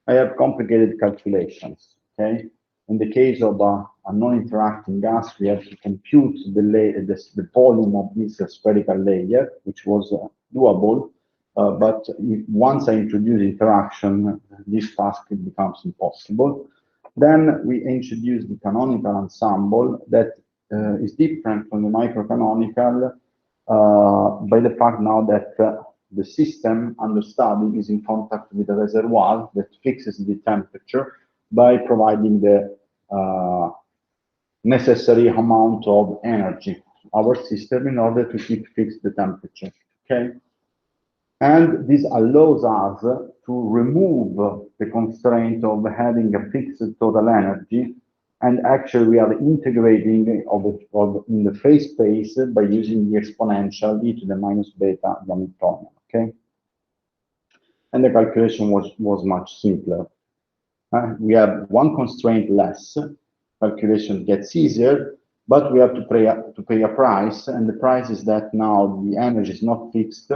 I have complicated calculations. Okay. In the case of a non-interacting gas, we have to compute the volume of this spherical layer, which was doable. But once I introduce interaction, this task becomes impossible. Then we introduce the canonical ensemble that is different from the microcanonical by the fact now that the system under study is in contact with a reservoir that fixes the temperature by providing the necessary amount of energy to our system in order to keep fixed the temperature. Okay. And this allows us to remove the constraint of having a fixed total energy, and actually we are integrating in the phase space by using the exponential e to the minus beta Hamiltonian. Okay, and the calculation was much simpler. We have 1 constraint less. Calculation gets easier, but we have to pay a price, and the price is that now the energy is not fixed,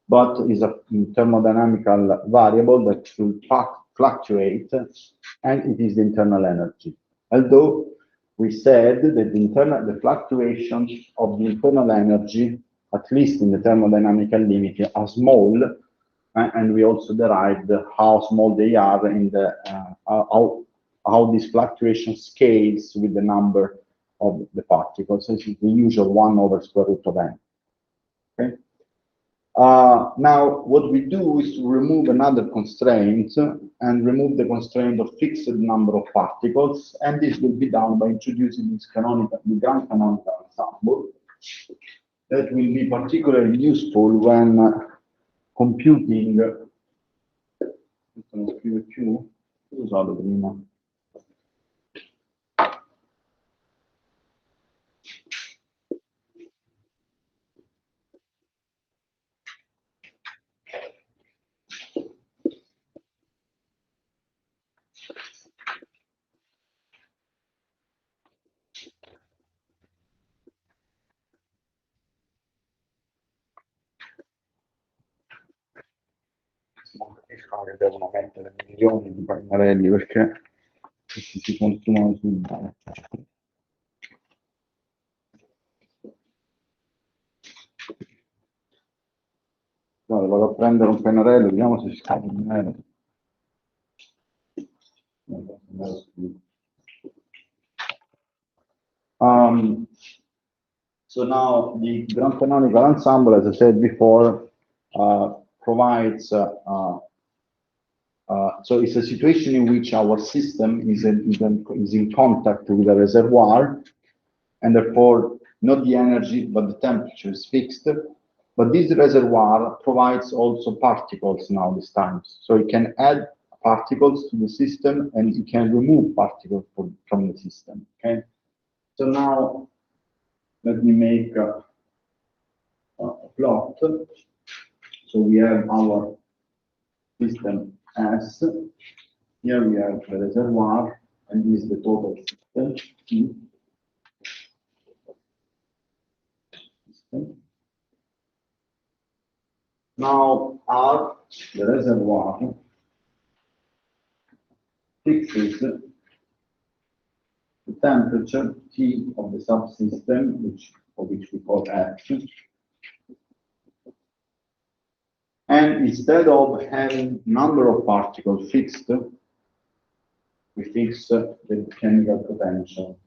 but is a thermodynamical variable that will fluctuate, and it is the internal energy. Although we said that the fluctuations of the internal energy, at least in the thermodynamical limit, are small, and we also derived how small they are in the how this fluctuation scales with the number of the particles. This is the usual 1 over square root of n. Okay. Now, what we do is to remove another constraint and remove the constraint of fixed number of particles, and this will be done by introducing this the grand canonical ensemble that will be particularly useful when computing. Non capiscono che devono mettere milioni di pannarelli perché si consumano subito. Allora, vado a prendere un pennarello, vediamo se scade il nero. So now the grand canonical ensemble, as I said before, provides so it's a situation in which our system is in contact with a reservoir, and therefore not the energy but the temperature is fixed. But this reservoir provides also particles now this time, so it can add particles to the system and it can remove particles from the system. Okay, so now let me make a plot. So we have our system S. Here we have the reservoir, and this is the total system. Now R, the reservoir, fixes the temperature T of the subsystem, which we call F. And instead of having number of particles fixed, we fix the chemical potential.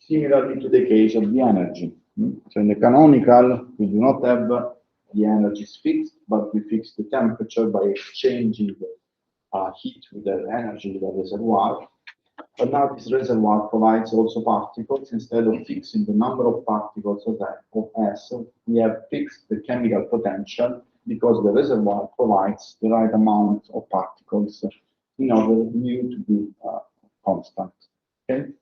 Similarly to the case of the energy. So in the canonical, we do not have the energies fixed, but we fix the temperature by exchanging the heat with the energy with the reservoir. But now this reservoir provides also particles. Instead of fixing the number of particles of S, we have fixed the chemical potential because the reservoir provides the right amount of particles in order for mu to be constant. Okay?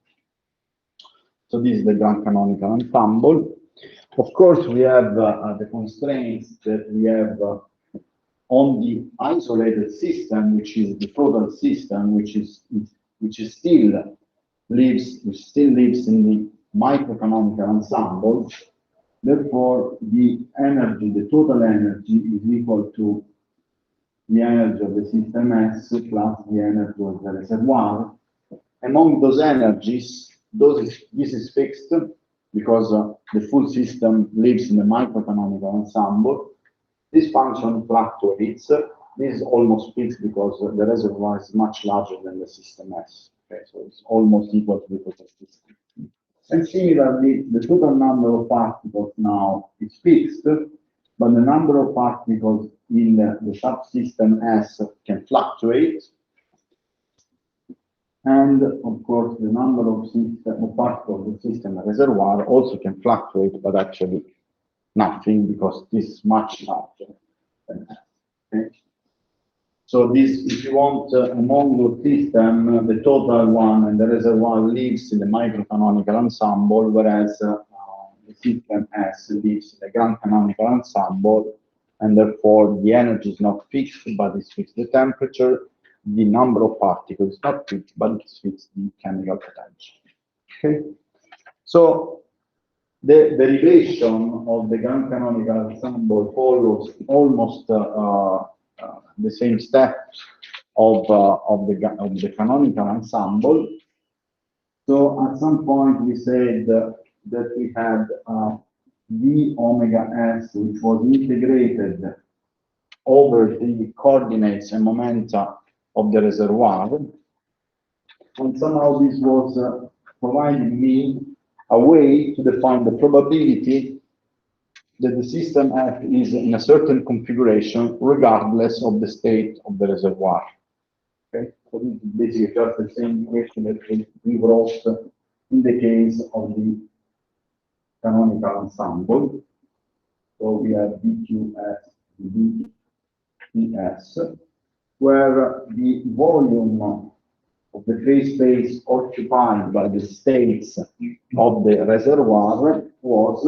So this is the grand canonical ensemble. Of course, we have the constraints that we have on the isolated system, which is the total system, which still lives in the microcanonical ensemble. Therefore, the energy, the total energy, is equal to the energy of the system S plus the energy of the reservoir. Among those energies, this is fixed because the full system lives in the microcanonical ensemble. This function fluctuates. This is almost fixed because the reservoir is much larger than the system S. Okay, so it's almost equal to the total system. And similarly, the total number of particles now is fixed, but the number of particles in the subsystem S can fluctuate. And of course, the number of particles of the system reservoir also can fluctuate, but actually nothing because this is much larger than that. Okay? So this, if you want, among the system, the total one and the reservoir lives in the microcanonical ensemble, whereas the system S lives in the grand canonical ensemble, and therefore the energy is not fixed, but it's fixed the temperature. The number of particles is not fixed, but it's fixed the chemical potential. Okay, so the derivation of the grand canonical ensemble follows almost the same steps of the canonical ensemble. So at some point we said that we had d omega s, which was integrated over the coordinates and momenta of the reservoir, and somehow this was providing me a way to define the probability that the system F is in a certain configuration regardless of the state of the reservoir. Okay, so this is basically just the same equation that we wrote in the case of the canonical ensemble. So we have dQs, dTs, where the volume of the phase space occupied by the states of the reservoir was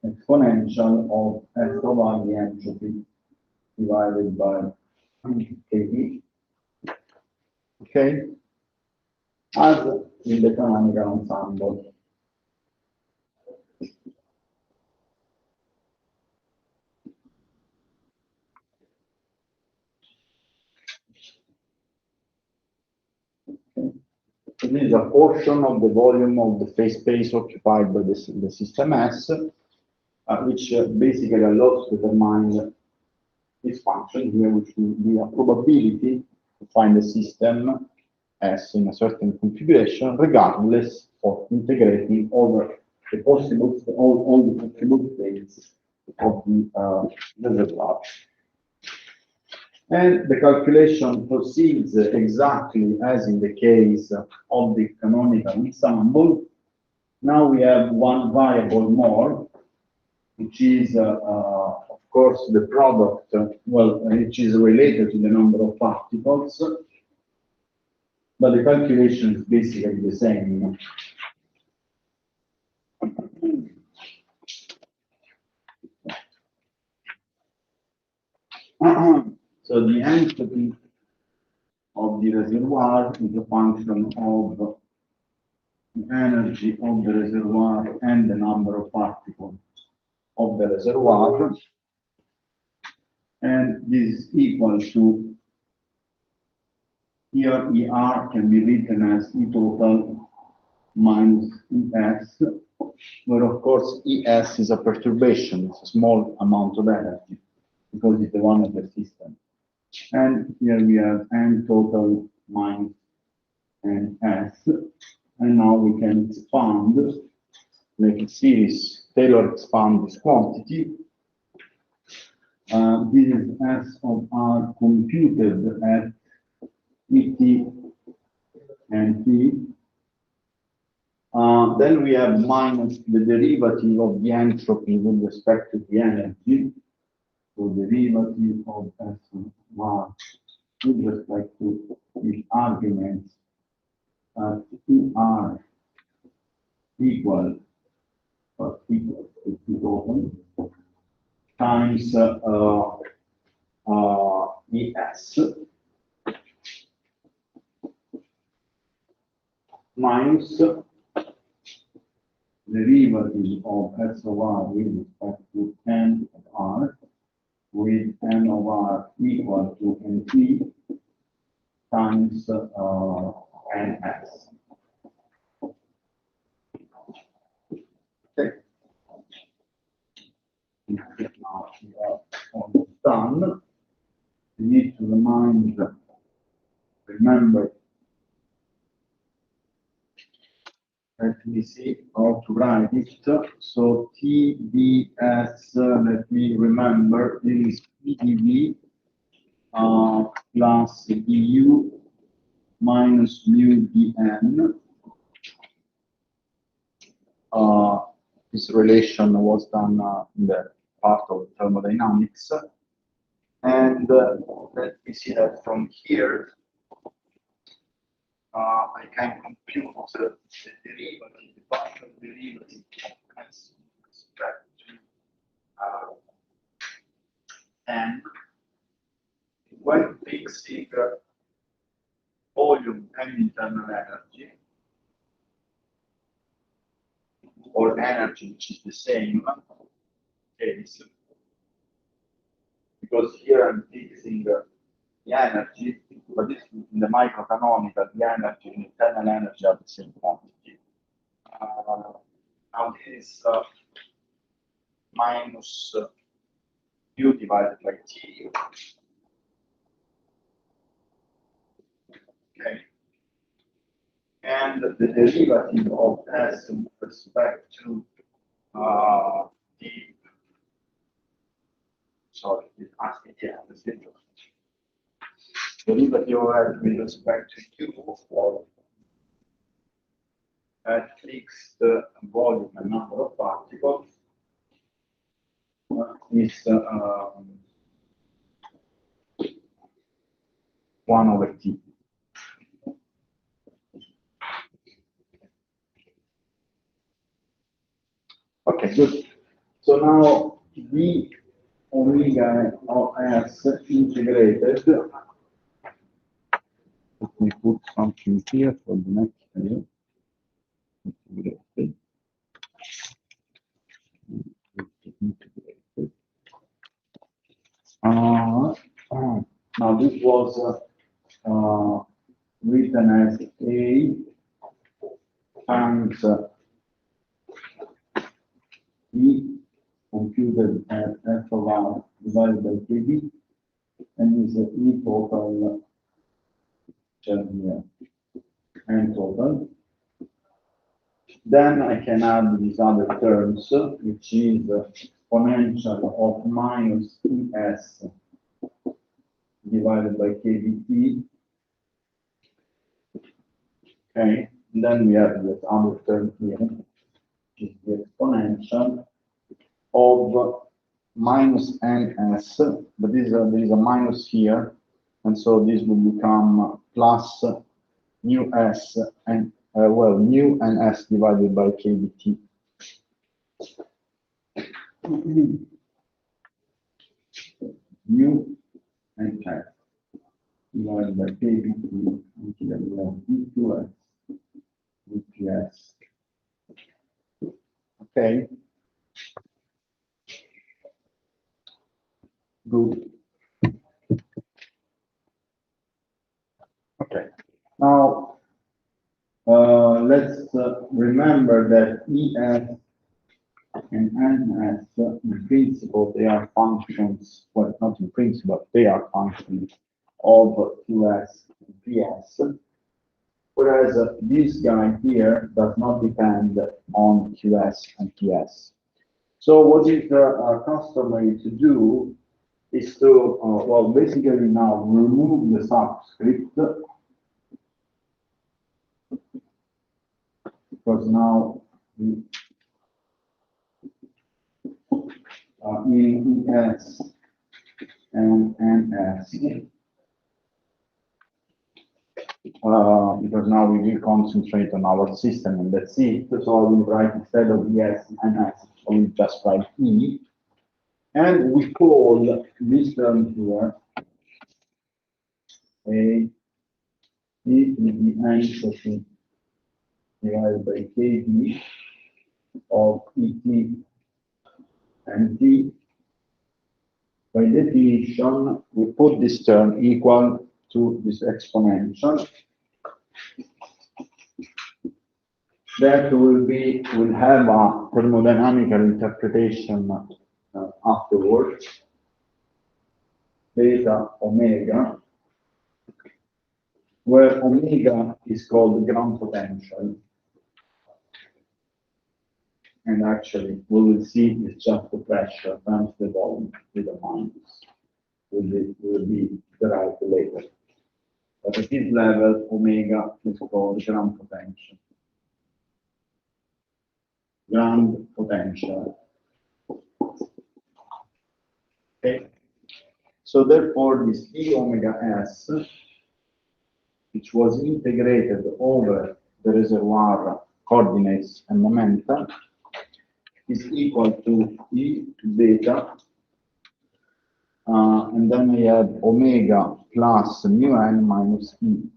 exponential of S over the entropy divided by kT. Okay, as in the canonical ensemble. So this is a portion of the volume of the phase space occupied by the system S, which basically allows to determine this function here, which will be a probability to find the system S in a certain configuration, regardless of integrating over the possible all the possible states of the reservoir. And the calculation proceeds exactly as in the case of the canonical ensemble. Now we have one variable more, which is, of course, the product, which is related to the number of particles, but the calculation is basically the same. So the entropy of the reservoir is a function of the energy of the reservoir and the number of particles of the reservoir, and this is equal to, here ER can be written as E total minus ES, where of course ES is a perturbation, it's a small amount of energy, because it's the one of the system. And here we have N total minus NS, and now we can expand, make a series, Taylor expand this quantity. This is S of R computed at ET and T. Then we have minus the derivative of the entropy with respect to the energy. So derivative of S of R with respect to the arguments at ER equal to T total times ES minus derivative of S of R with respect to N of R, with N of R equal to NT times NS. Okay. Now we are almost done. We need to remember. Let me see how to write it. So TDS, let me remember, is PDV plus DU minus mu dN. This relation was done in the part of thermodynamics. And let me see that from here. I can compute the derivative, the partial derivative of S with respect to N when fixing volume and internal energy, or energy, which is the same case, because here I'm fixing the energy, but this in the microcanonical, the energy and internal energy are the same quantity. Now this is minus U divided by T. Okay. And the derivative of S with respect to the, sorry, it asked me here, the derivative of S with respect to U for at fixed volume and number of particles is 1 over T. Okay, good. So now the omega of S integrated. Let me put something here for the next video. Integrated. Now this was written as A times E computed at F of R divided by KB, and is E total here, and total. Then I can add these other terms, which is exponential of minus ES divided by KBT. Okay, and then we have this other term here, which is the exponential of minus NS, but there is a minus here, and so this will become plus mu S and well, mu and S divided by KBT. Mu and F divided by KBT until we have E2S, EPS. Okay. Good. Okay. Now, let's remember that ES and NS, in principle, they are functions, well, not in principle, they are functions of QS and PS, whereas this guy here does not depend on QS and PS. So what is customary to do is to, well, basically now remove the subscript, because now in ES and NS, because now we will concentrate on our system and that's it. So I will write instead of ES and NS, I will just write E. And we call this term here A E to the entropy divided by KB of ET and T. By definition, we put this term equal to this exponential. That will have a thermodynamical interpretation afterwards, beta omega, where omega is called ground potential. And actually, we will see it's just the pressure times the volume with a minus. Will be derived later. But at this level, omega is called ground potential. Ground potential. Okay. So therefore, this d omega s, which was integrated over the reservoir coordinates and momentum, is equal to E to beta, and then I have omega plus mu n minus E.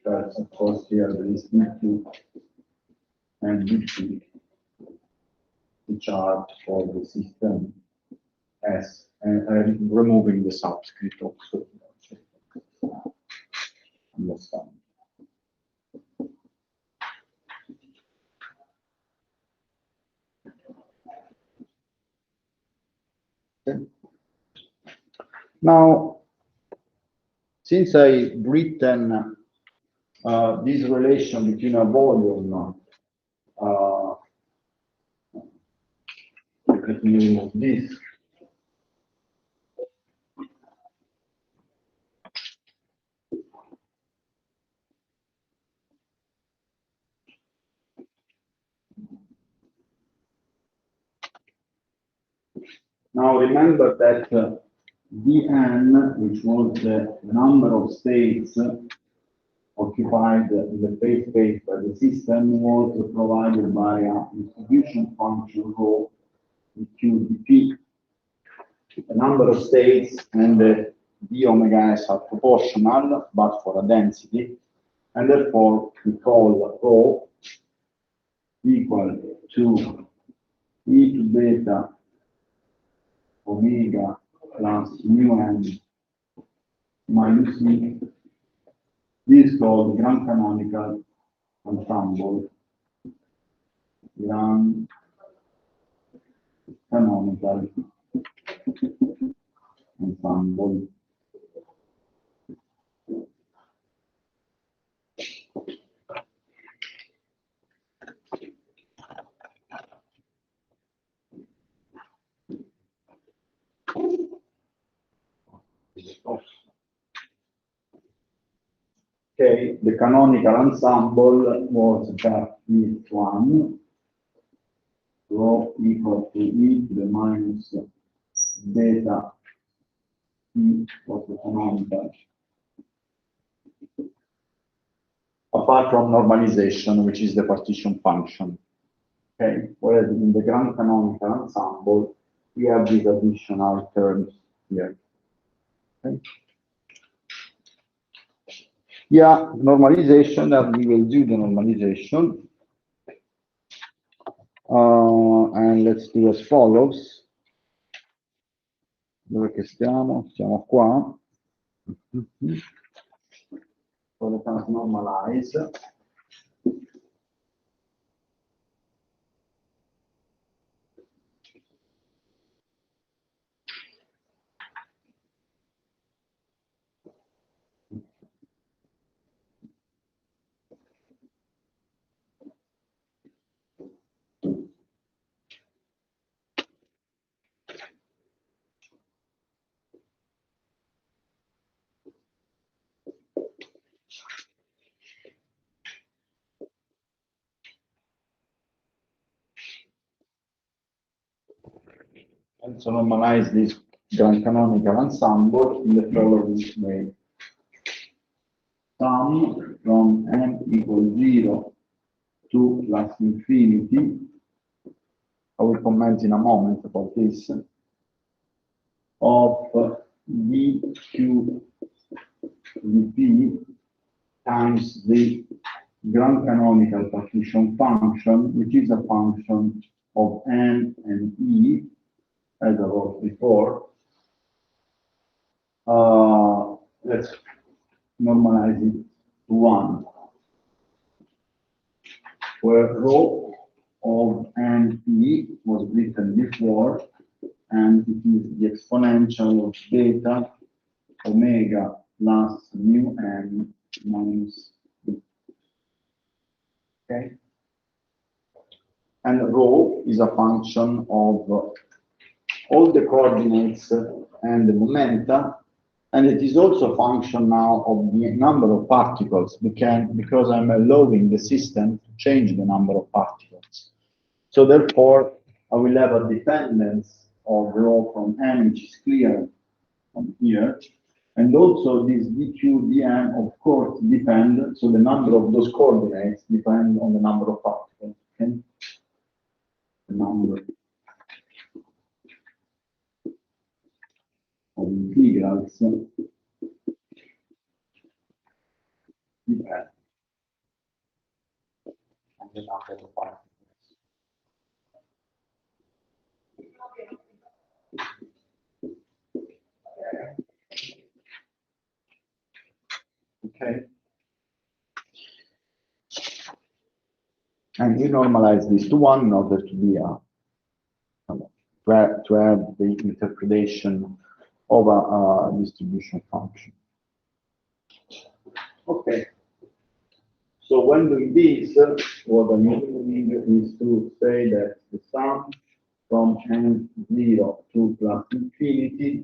That's of course here there is E2 and E3, which are for the system S, and I'm removing the subscript also. Understand. Okay. Now, since I've written this relation between a volume, let me remove this. Now remember that Dn, which was the number of states occupied in the phase space by the system, was provided by a distribution function rho QdP. The number of states and the d omega s are proportional, but for a density, and therefore we call rho equal to E to beta omega plus mu n minus E. This is called Grand Canonical Ensemble. Grand Canonical Ensemble. Okay, the canonical ensemble was that E1, rho equal to E to the minus beta E was the canonical apart from normalization, which is the partition function. Okay, whereas in the grand canonical ensemble, we have these additional terms here. Okay. Yeah, normalization, and we will do the normalization. And let's do as follows. Dove che stiamo? Siamo qua. So let us normalize. And so normalize this grand canonical ensemble in the following way. Sum from n equals 0 to plus infinity. I will comment in a moment about this. Of dq dp times the grand canonical partition function, which is a function of n and e, as I wrote before. Let's normalize it to 1, where rho of n e was written before, and it is the exponential of beta omega plus mu n minus e. Okay? And rho is a function of all the coordinates and the momenta, and it is also a function now of the number of particles, because I'm allowing the system to change the number of particles. So therefore, I will have a dependence of rho from n, which is clear from here, and also this dq dm, of course, depend, so the number of those coordinates depend on the number of particles. Okay? The number of integrals depend on the number of particles. Okay. And we normalize this to 1 in order to be to have the interpretation of a distribution function. Okay. So when doing this, what I'm doing is to say that the sum from n0 to plus infinity,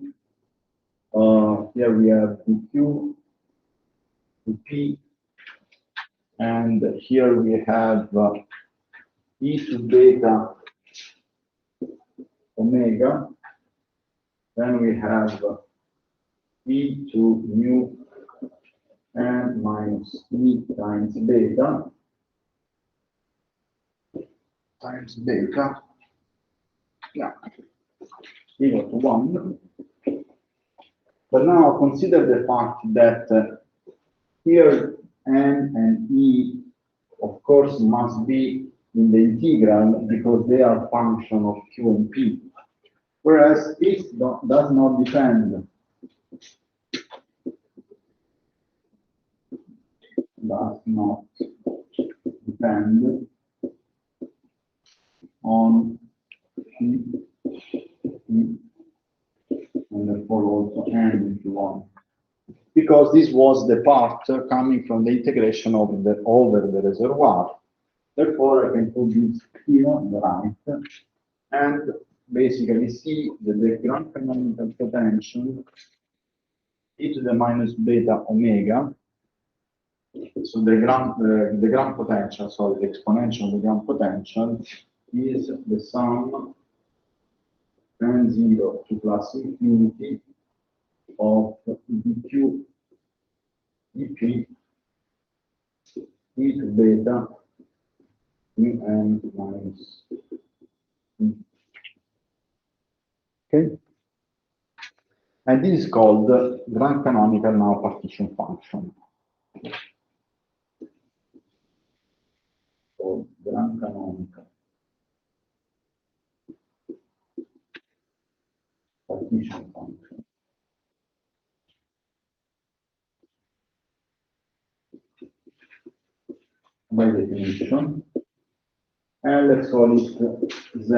here we have dq, dp, and here we have e to beta omega, then we have e to mu n minus e times beta, yeah, equal to 1. But now consider the fact that here n and e, of course, must be in the integral because they are function of q and p. Whereas this does not depend. Does not depend on p, and therefore also n if you want. Because this was the part coming from the integration of over the reservoir. Therefore, I can put this here on the right, and basically see that the grand canonical potential e to the minus beta omega. So the grand potential, sorry, the exponential of the grand potential is the sum n0 to plus infinity of dq dp e to beta mu n minus e. Okay? And this is called the grand canonical now partition function. So grand canonical partition function. By definition, and let's call it Z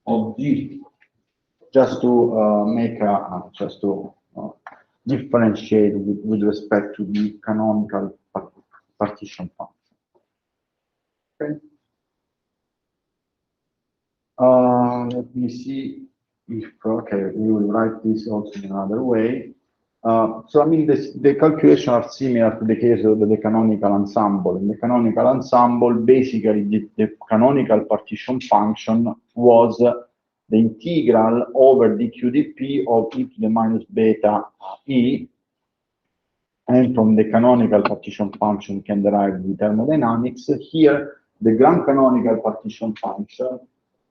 of G, just to make just to differentiate with respect to the canonical partition function. Okay. Let me see if okay, we will write this also in another way. So I mean, the calculations are similar to the case of the canonical ensemble. In the canonical ensemble, basically the canonical partition function was the integral over the QDP of e to the minus beta e, and from the canonical partition function can derive the thermodynamics. Here, the grand canonical partition function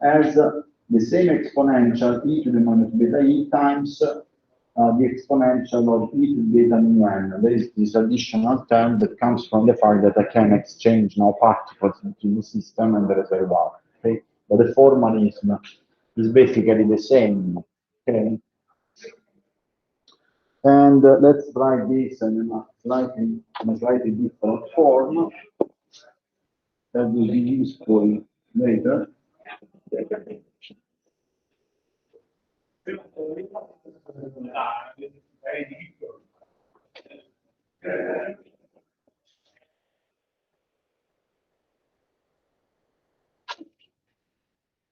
has the same exponential e to the minus beta e times the exponential of e to beta mu n. There is this additional term that comes from the fact that I can exchange now particles into the system and the reservoir. Okay? But the formalism is basically the same. Okay? And let's write this in a slightly different form that will be useful later.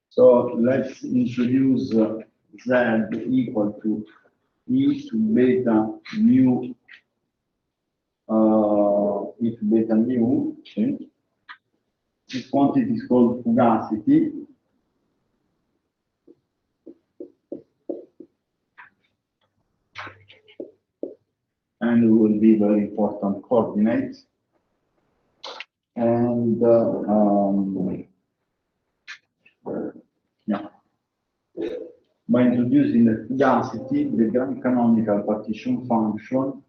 So let's introduce Z equal to e to beta mu e to beta mu. Okay. This quantity is called fugacity. And it will be very important coordinate. And yeah. By introducing the fugacity, the grand canonical partition function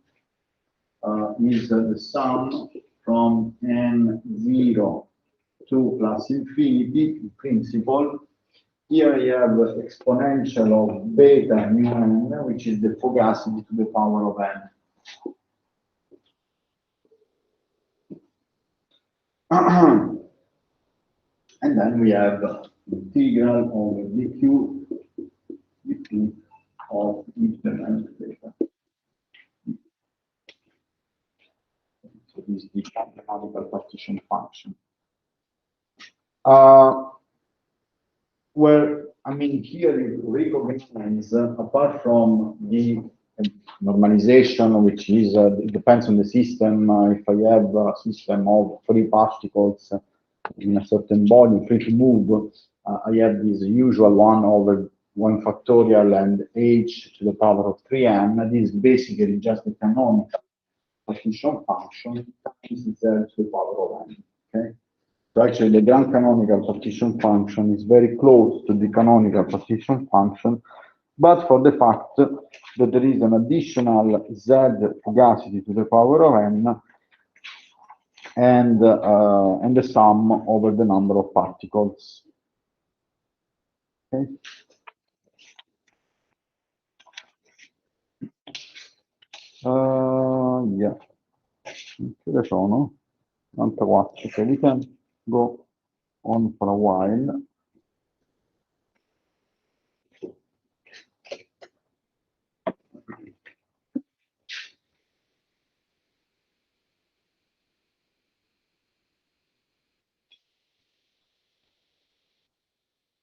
is the sum from n0 to plus infinity in principle. Here I have exponential of beta mu n, which is the fugacity to the power of n. And then we have integral over dq dt of e to the minus beta. So this is the canonical partition function. Where, I mean, here you recognize, apart from the normalization, which is, it depends on the system. If I have a system of free particles in a certain body, free to move, I have this usual 1 over 1 factorial and h to the power of 3n. This is basically just the canonical partition function times z to the power of n. Okay? So actually, the grand canonical partition function is very close to the canonical partition function, but for the fact that there is an additional z fugacity to the power of n and the sum over the number of particles. Okay. Yeah. Che sono? 94. Okay, we can go on for a while.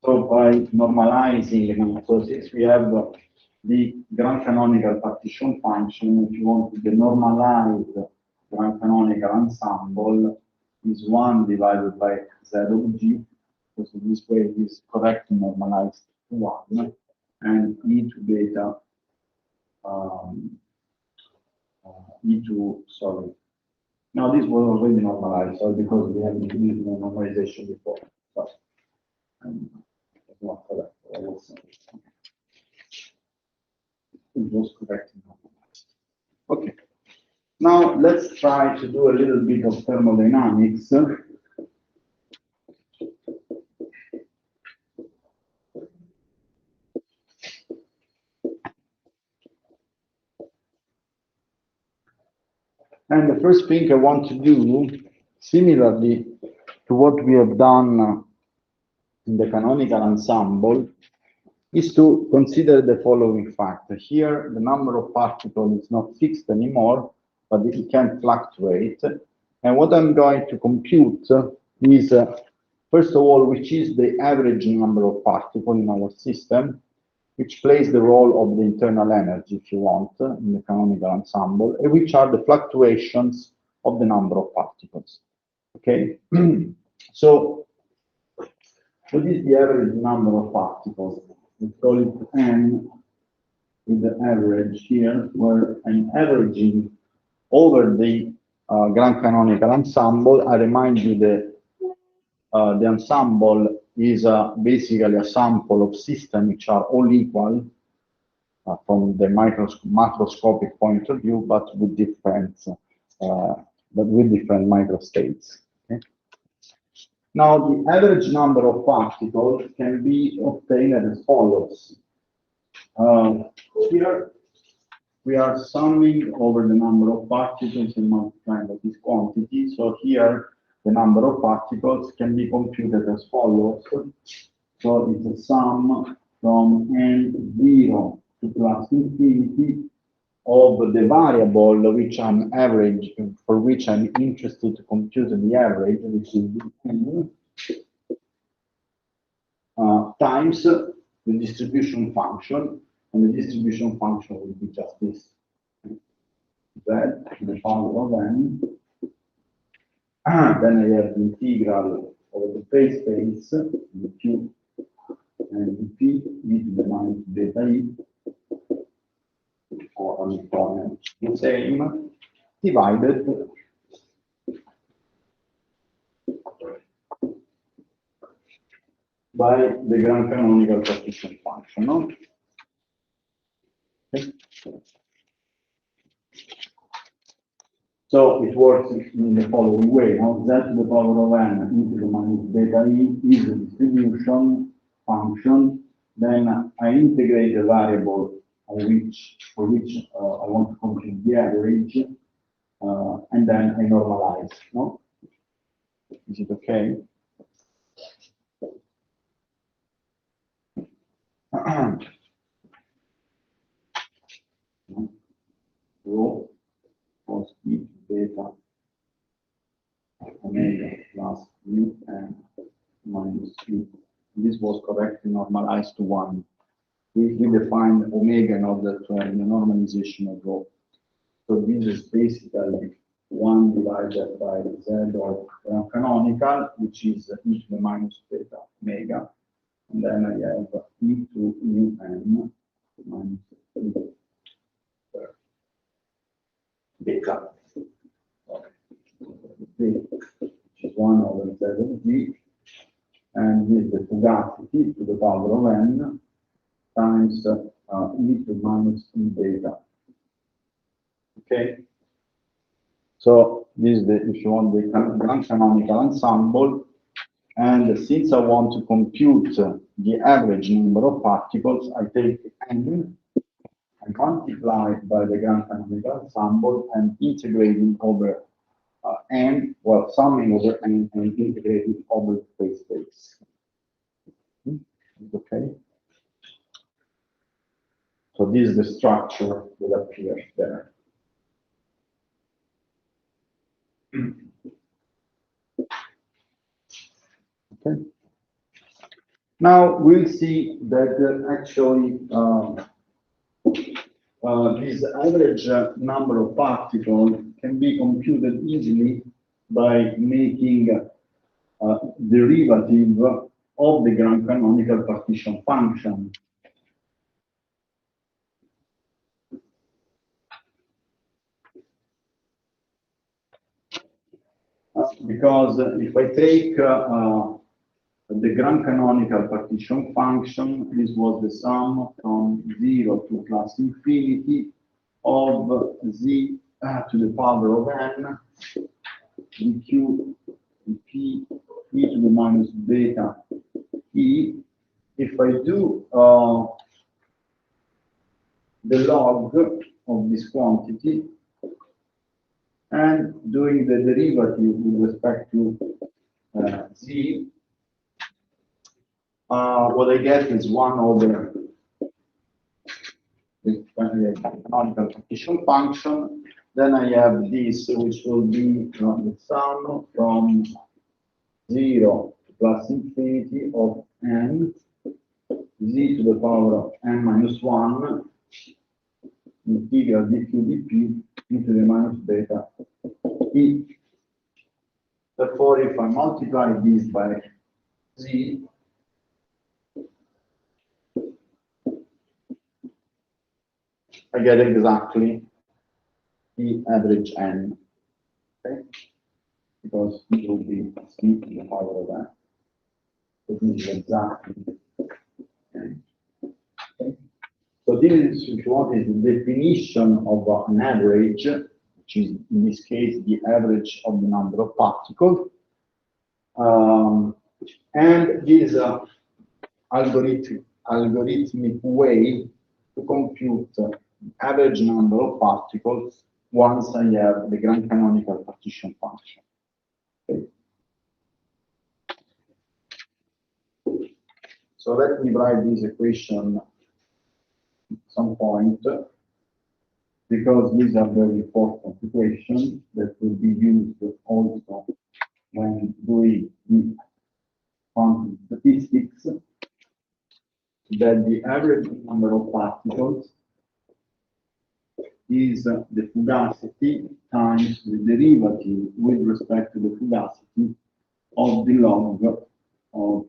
So by normalizing, so since we have the grand canonical partition function, if you want the normalized grand canonical ensemble is 1 divided by z of g, because in this way it is correct to normalize to 1, and e to beta, Now this was already normalized, so because we have used normalization before. So, it's not correct. It was correct. Okay. Now let's try to do a little bit of thermodynamics. And the first thing I want to do, similarly to what we have done in the canonical ensemble, is to consider the following fact. Here, the number of particles is not fixed anymore, but it can fluctuate. And what I'm going to compute is, first of all, which is the average number of particles in our system, which plays the role of the internal energy, if you want, in the canonical ensemble, and which are the fluctuations of the number of particles. Okay? So, what is the average number of particles? We call it N with the average here, where I'm averaging over the grand canonical ensemble. I remind you that the ensemble is basically a sample of systems which are all equal from the macroscopic point of view, but with different microstates. Okay? Now, the average number of particles can be obtained as follows. Here, we are summing over the number of particles and multiplying by this quantity. So here, the number of particles can be computed as follows. So it's a sum from n0 to plus infinity of the variable which I'm average, for which I'm interested to compute the average, which is n, times the distribution function, and the distribution function will be just this. Z to the power of n. Then I have the integral of the phase space, the Q and the P, e to the minus beta e, or the same, divided by the grand canonical partition function. No? Okay. So it works in the following way. Now, Z to the power of n into the minus beta e is the distribution function. Then I integrate the variable for which I want to compute the average, and then I normalize. No? Is it okay? Rho cos e beta omega plus mu and minus q. This was correctly normalized to 1. We defined omega in order to have the normalization of rho. So this is basically 1 divided by z of canonical, which is e to the minus beta omega. And then I have e to mu n minus beta, which is 1 over z of g, and this is the Fugacity to the power of n times e to minus e beta. Okay? So this is the, if you want, the grand canonical ensemble. And since I want to compute the average number of particles, I take n and multiply it by the grand canonical ensemble and integrating over n, well, summing over n and integrating over the phase space. Okay. So this is the structure that appears there. Okay. Now we'll see that actually this average number of particles can be computed easily by making derivative of the grand canonical partition function. because if I take the grand canonical partition function, this was the sum from 0 to plus infinity of z to the power of n dq p e to the minus beta e. If I do the log of this quantity and doing the derivative with respect to z, what I get is 1 over the canonical partition function. Then I have this, which will be the sum from 0 to plus infinity of n z to the power of n minus 1 integral dq dp into the minus beta e. Therefore, if I multiply this by z, I get exactly the average n, okay? Because it will be c to the power of n. So this is exactly n. Okay? So this is, if you want, is the definition of an average, which is in this case the average of the number of particles. And this algorithmic way to compute the average number of particles once I have the grand canonical partition function. Okay. So let me write this equation at some point, because these are very important equations that will be used also when doing the quantum statistics, that the average number of particles is the fugacity times the derivative with respect to the fugacity of the log of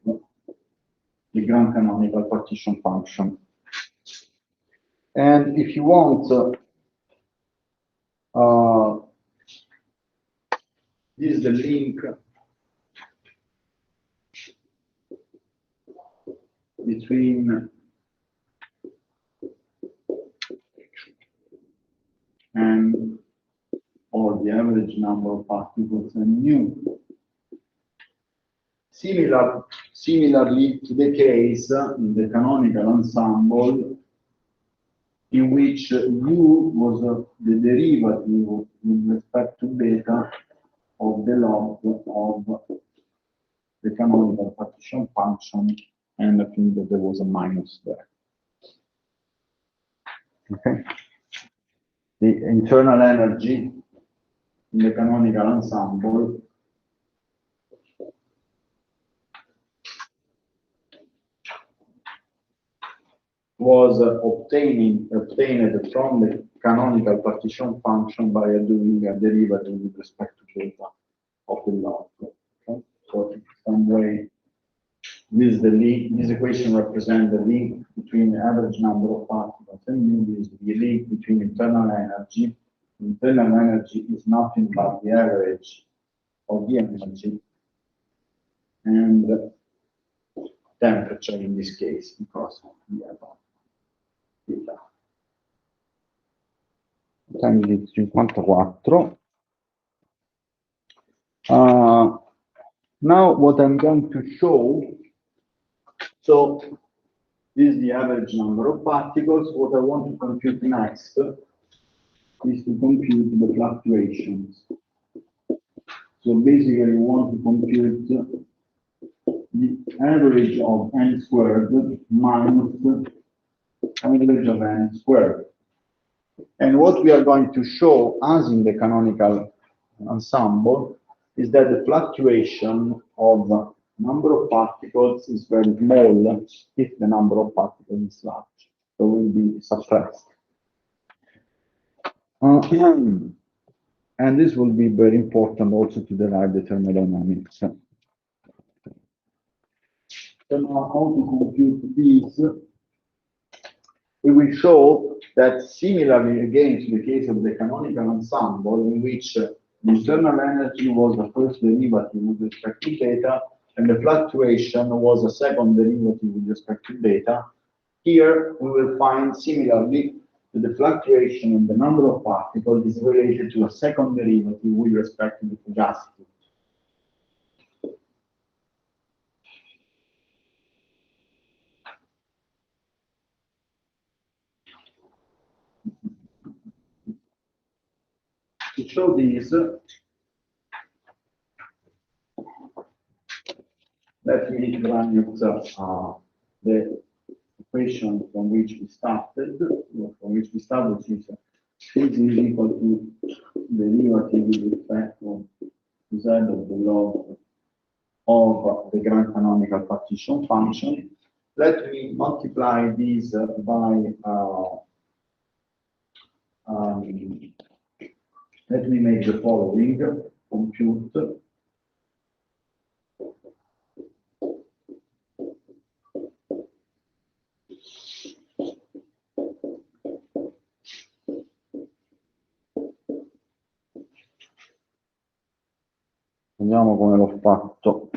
the grand canonical partition function. And if you want, this is the link between n, or the average number of particles, and mu. Similarly to the case in the canonical ensemble, in which u was the derivative with respect to beta of the log of the canonical partition function, and I think that there was a minus there. Okay. The internal energy in the canonical ensemble was obtained from the canonical partition function by doing a derivative with respect to beta of the log. Okay? So in some way, this is the link. This equation represents the link between the average number of particles and mu. This is the link between internal energy. Internal energy is nothing but the average of the energy and temperature in this case, because we have beta. Times 54. Now what I'm going to show, so this is the average number of particles. What I want to compute next is to compute the fluctuations. So basically we want to compute the average of n squared minus average of n squared. And what we are going to show, as in the canonical ensemble, is that the fluctuation of number of particles is very small if the number of particles is large. So will be suppressed. And this will be very important also to derive the thermodynamics. So now how to compute these? We will show that similarly again to the case of the canonical ensemble, in which The internal energy was the first derivative with respect to beta, and the fluctuation was a second derivative with respect to beta. Here we will find similarly that the fluctuation in the number of particles is related to a second derivative with respect to the fugacity. To show this, let me run the equation from which we started, which is this is equal to derivative with respect to z of the log of the grand canonical partition function. Let me multiply this by let me make the following compute. Vediamo come l'ho fatto.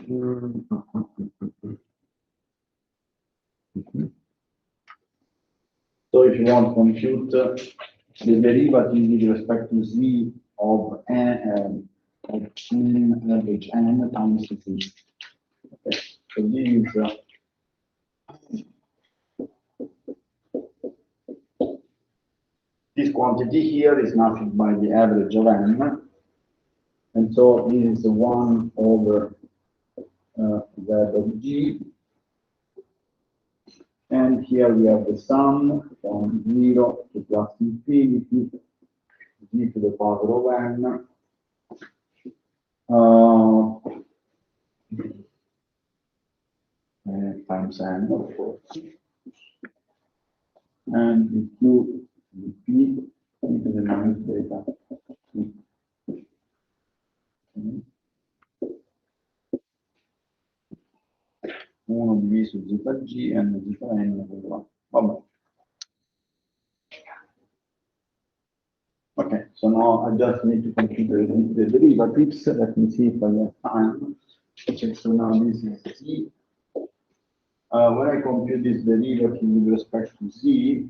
So if you want to compute the derivative with respect to z of n average n times z. Okay. So this quantity here is nothing but the average of n. And so this is 1 over z of g. And here we have the sum from 0 to plus infinity, g to the power of n. Times n, of course. And if you repeat e to the minus beta. Uno diviso zeta g e n zeta n uguale. Vabbè. Okay, so now I just need to compute the derivatives. Let me see if I have time. Okay, so now this is z. When I compute this derivative with respect to z,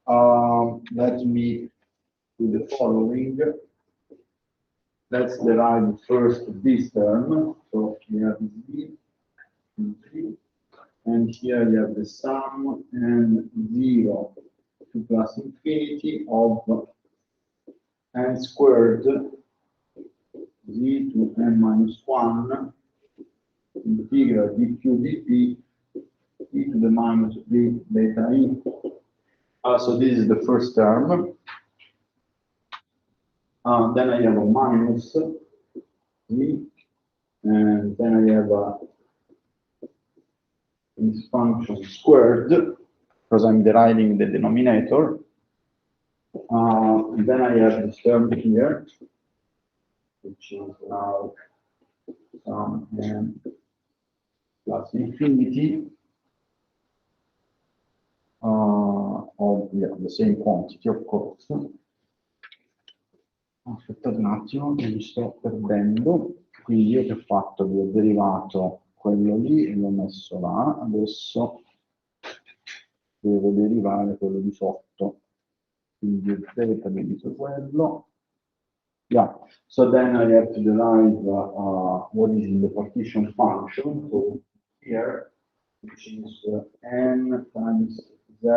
let me do the following. Let's derive first this term. So we have z, and here you have the sum and 0 to plus infinity of n squared z to n minus 1 integral dq dt e to the minus b beta e. So this is the first term. Then I have a minus z, and then I have this function squared, because I'm deriving the denominator. Then I have this term here, which is now sum n plus infinity of the same quantity, of course. Aspettate un attimo che mi sto perdendo. Quindi io che ho fatto? Vi ho derivato quello lì e l'ho messo là. Adesso devo derivare quello di sotto. Quindi il delta diviso quello. Yeah. So then I have to derive what is in the partition function. So here, which is n times z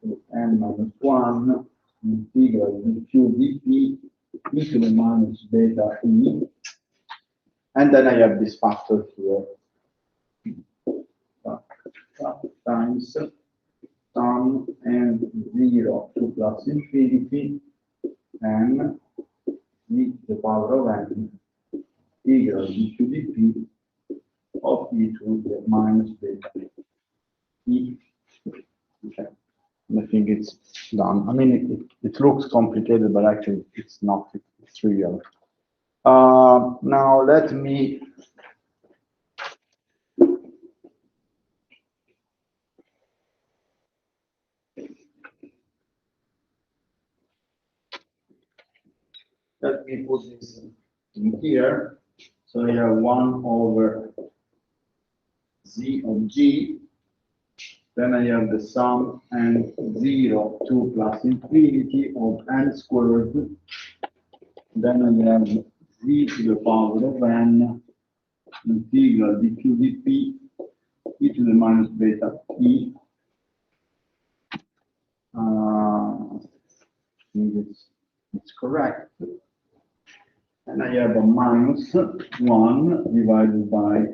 to n minus 1 integral dq dt e to the minus beta e. And then I have this factor here. Times sum and 0 to plus infinity n e to the power of n equal dq dt of e to the minus beta e. Okay. I think it's done. I mean, it looks complicated, but actually it's not. It's trivial. Now let me Let me put this in here. So you have 1 over z of g. Then I have the sum and 0 to plus infinity of n squared. Then I have z to the power of n integral dq dp e to the minus beta e. I think it's correct. And I have a minus 1 divided by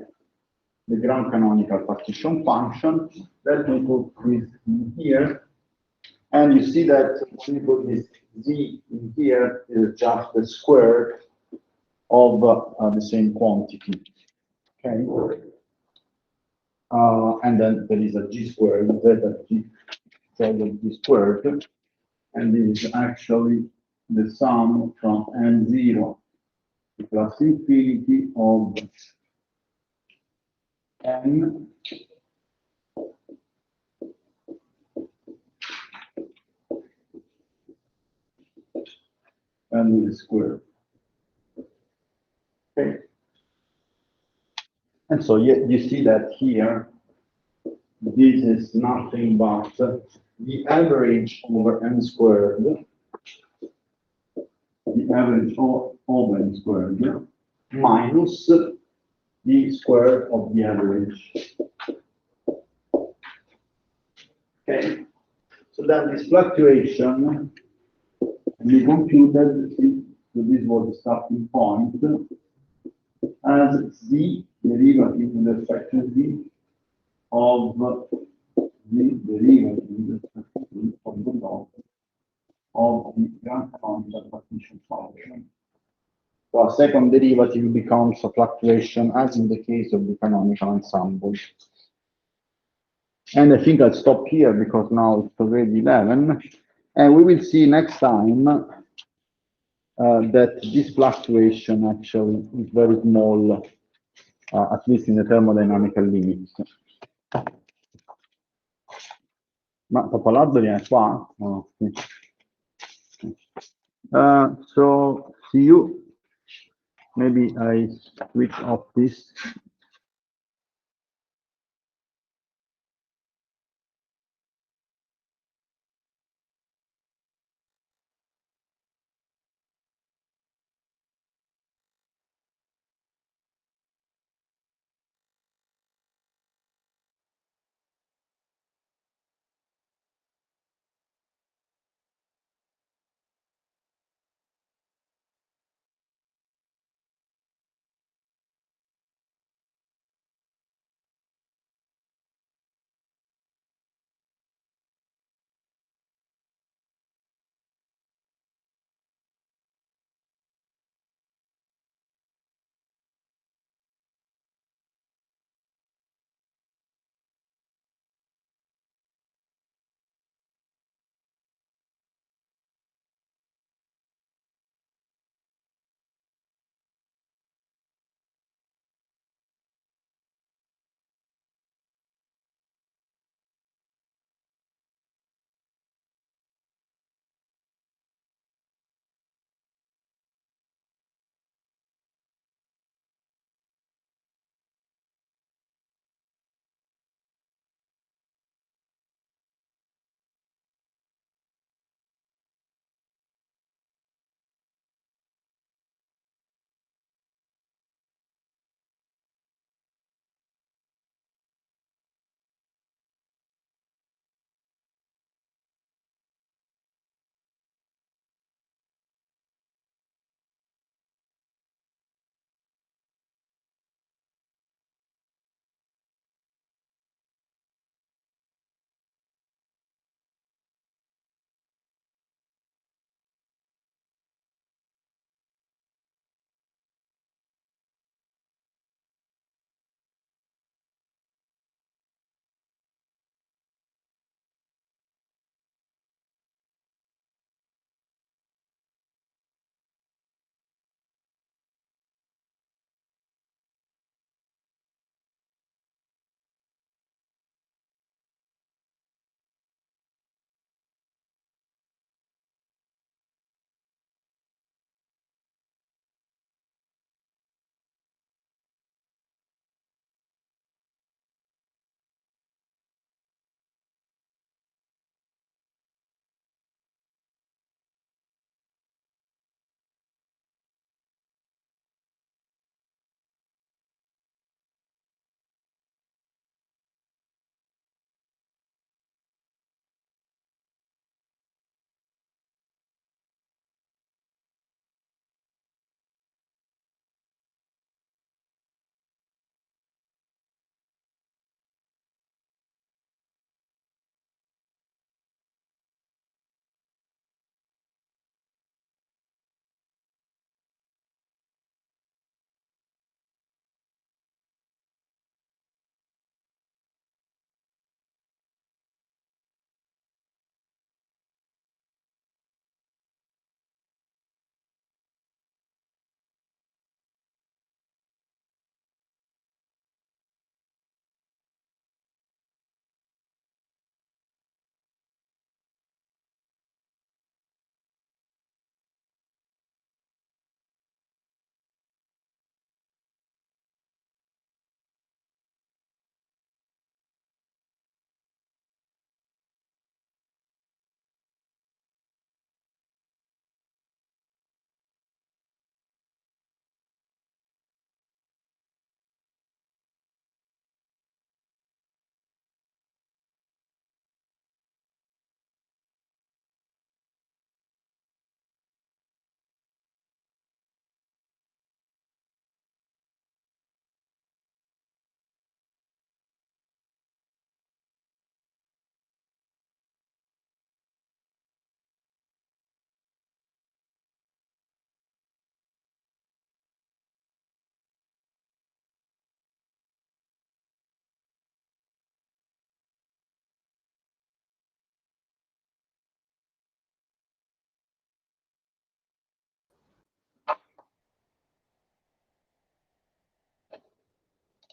the ground canonical partition function. Let me put this in here. And you see that when you put this z in here is just the square of the same quantity. Okay. And then there is a g squared, zeta g, zeta g squared. And this is actually the sum from n0 plus infinity of n and the square. Okay. And so you see that here, this is nothing but the average over n squared, the average over n squared, minus the square of the average. Okay. So then this fluctuation, we computed, so this was the starting point, as the derivative with respect to z of the derivative with respect to of the log of the ground canonical partition function. So a second derivative becomes a fluctuation, as in the case of the canonical ensemble. And I think I'll stop here because now it's already 11. And we will see next time that this fluctuation actually is very small, at least in the thermodynamical limits. Ma Pappalardo viene qua? No. So see you. Maybe I switch off this.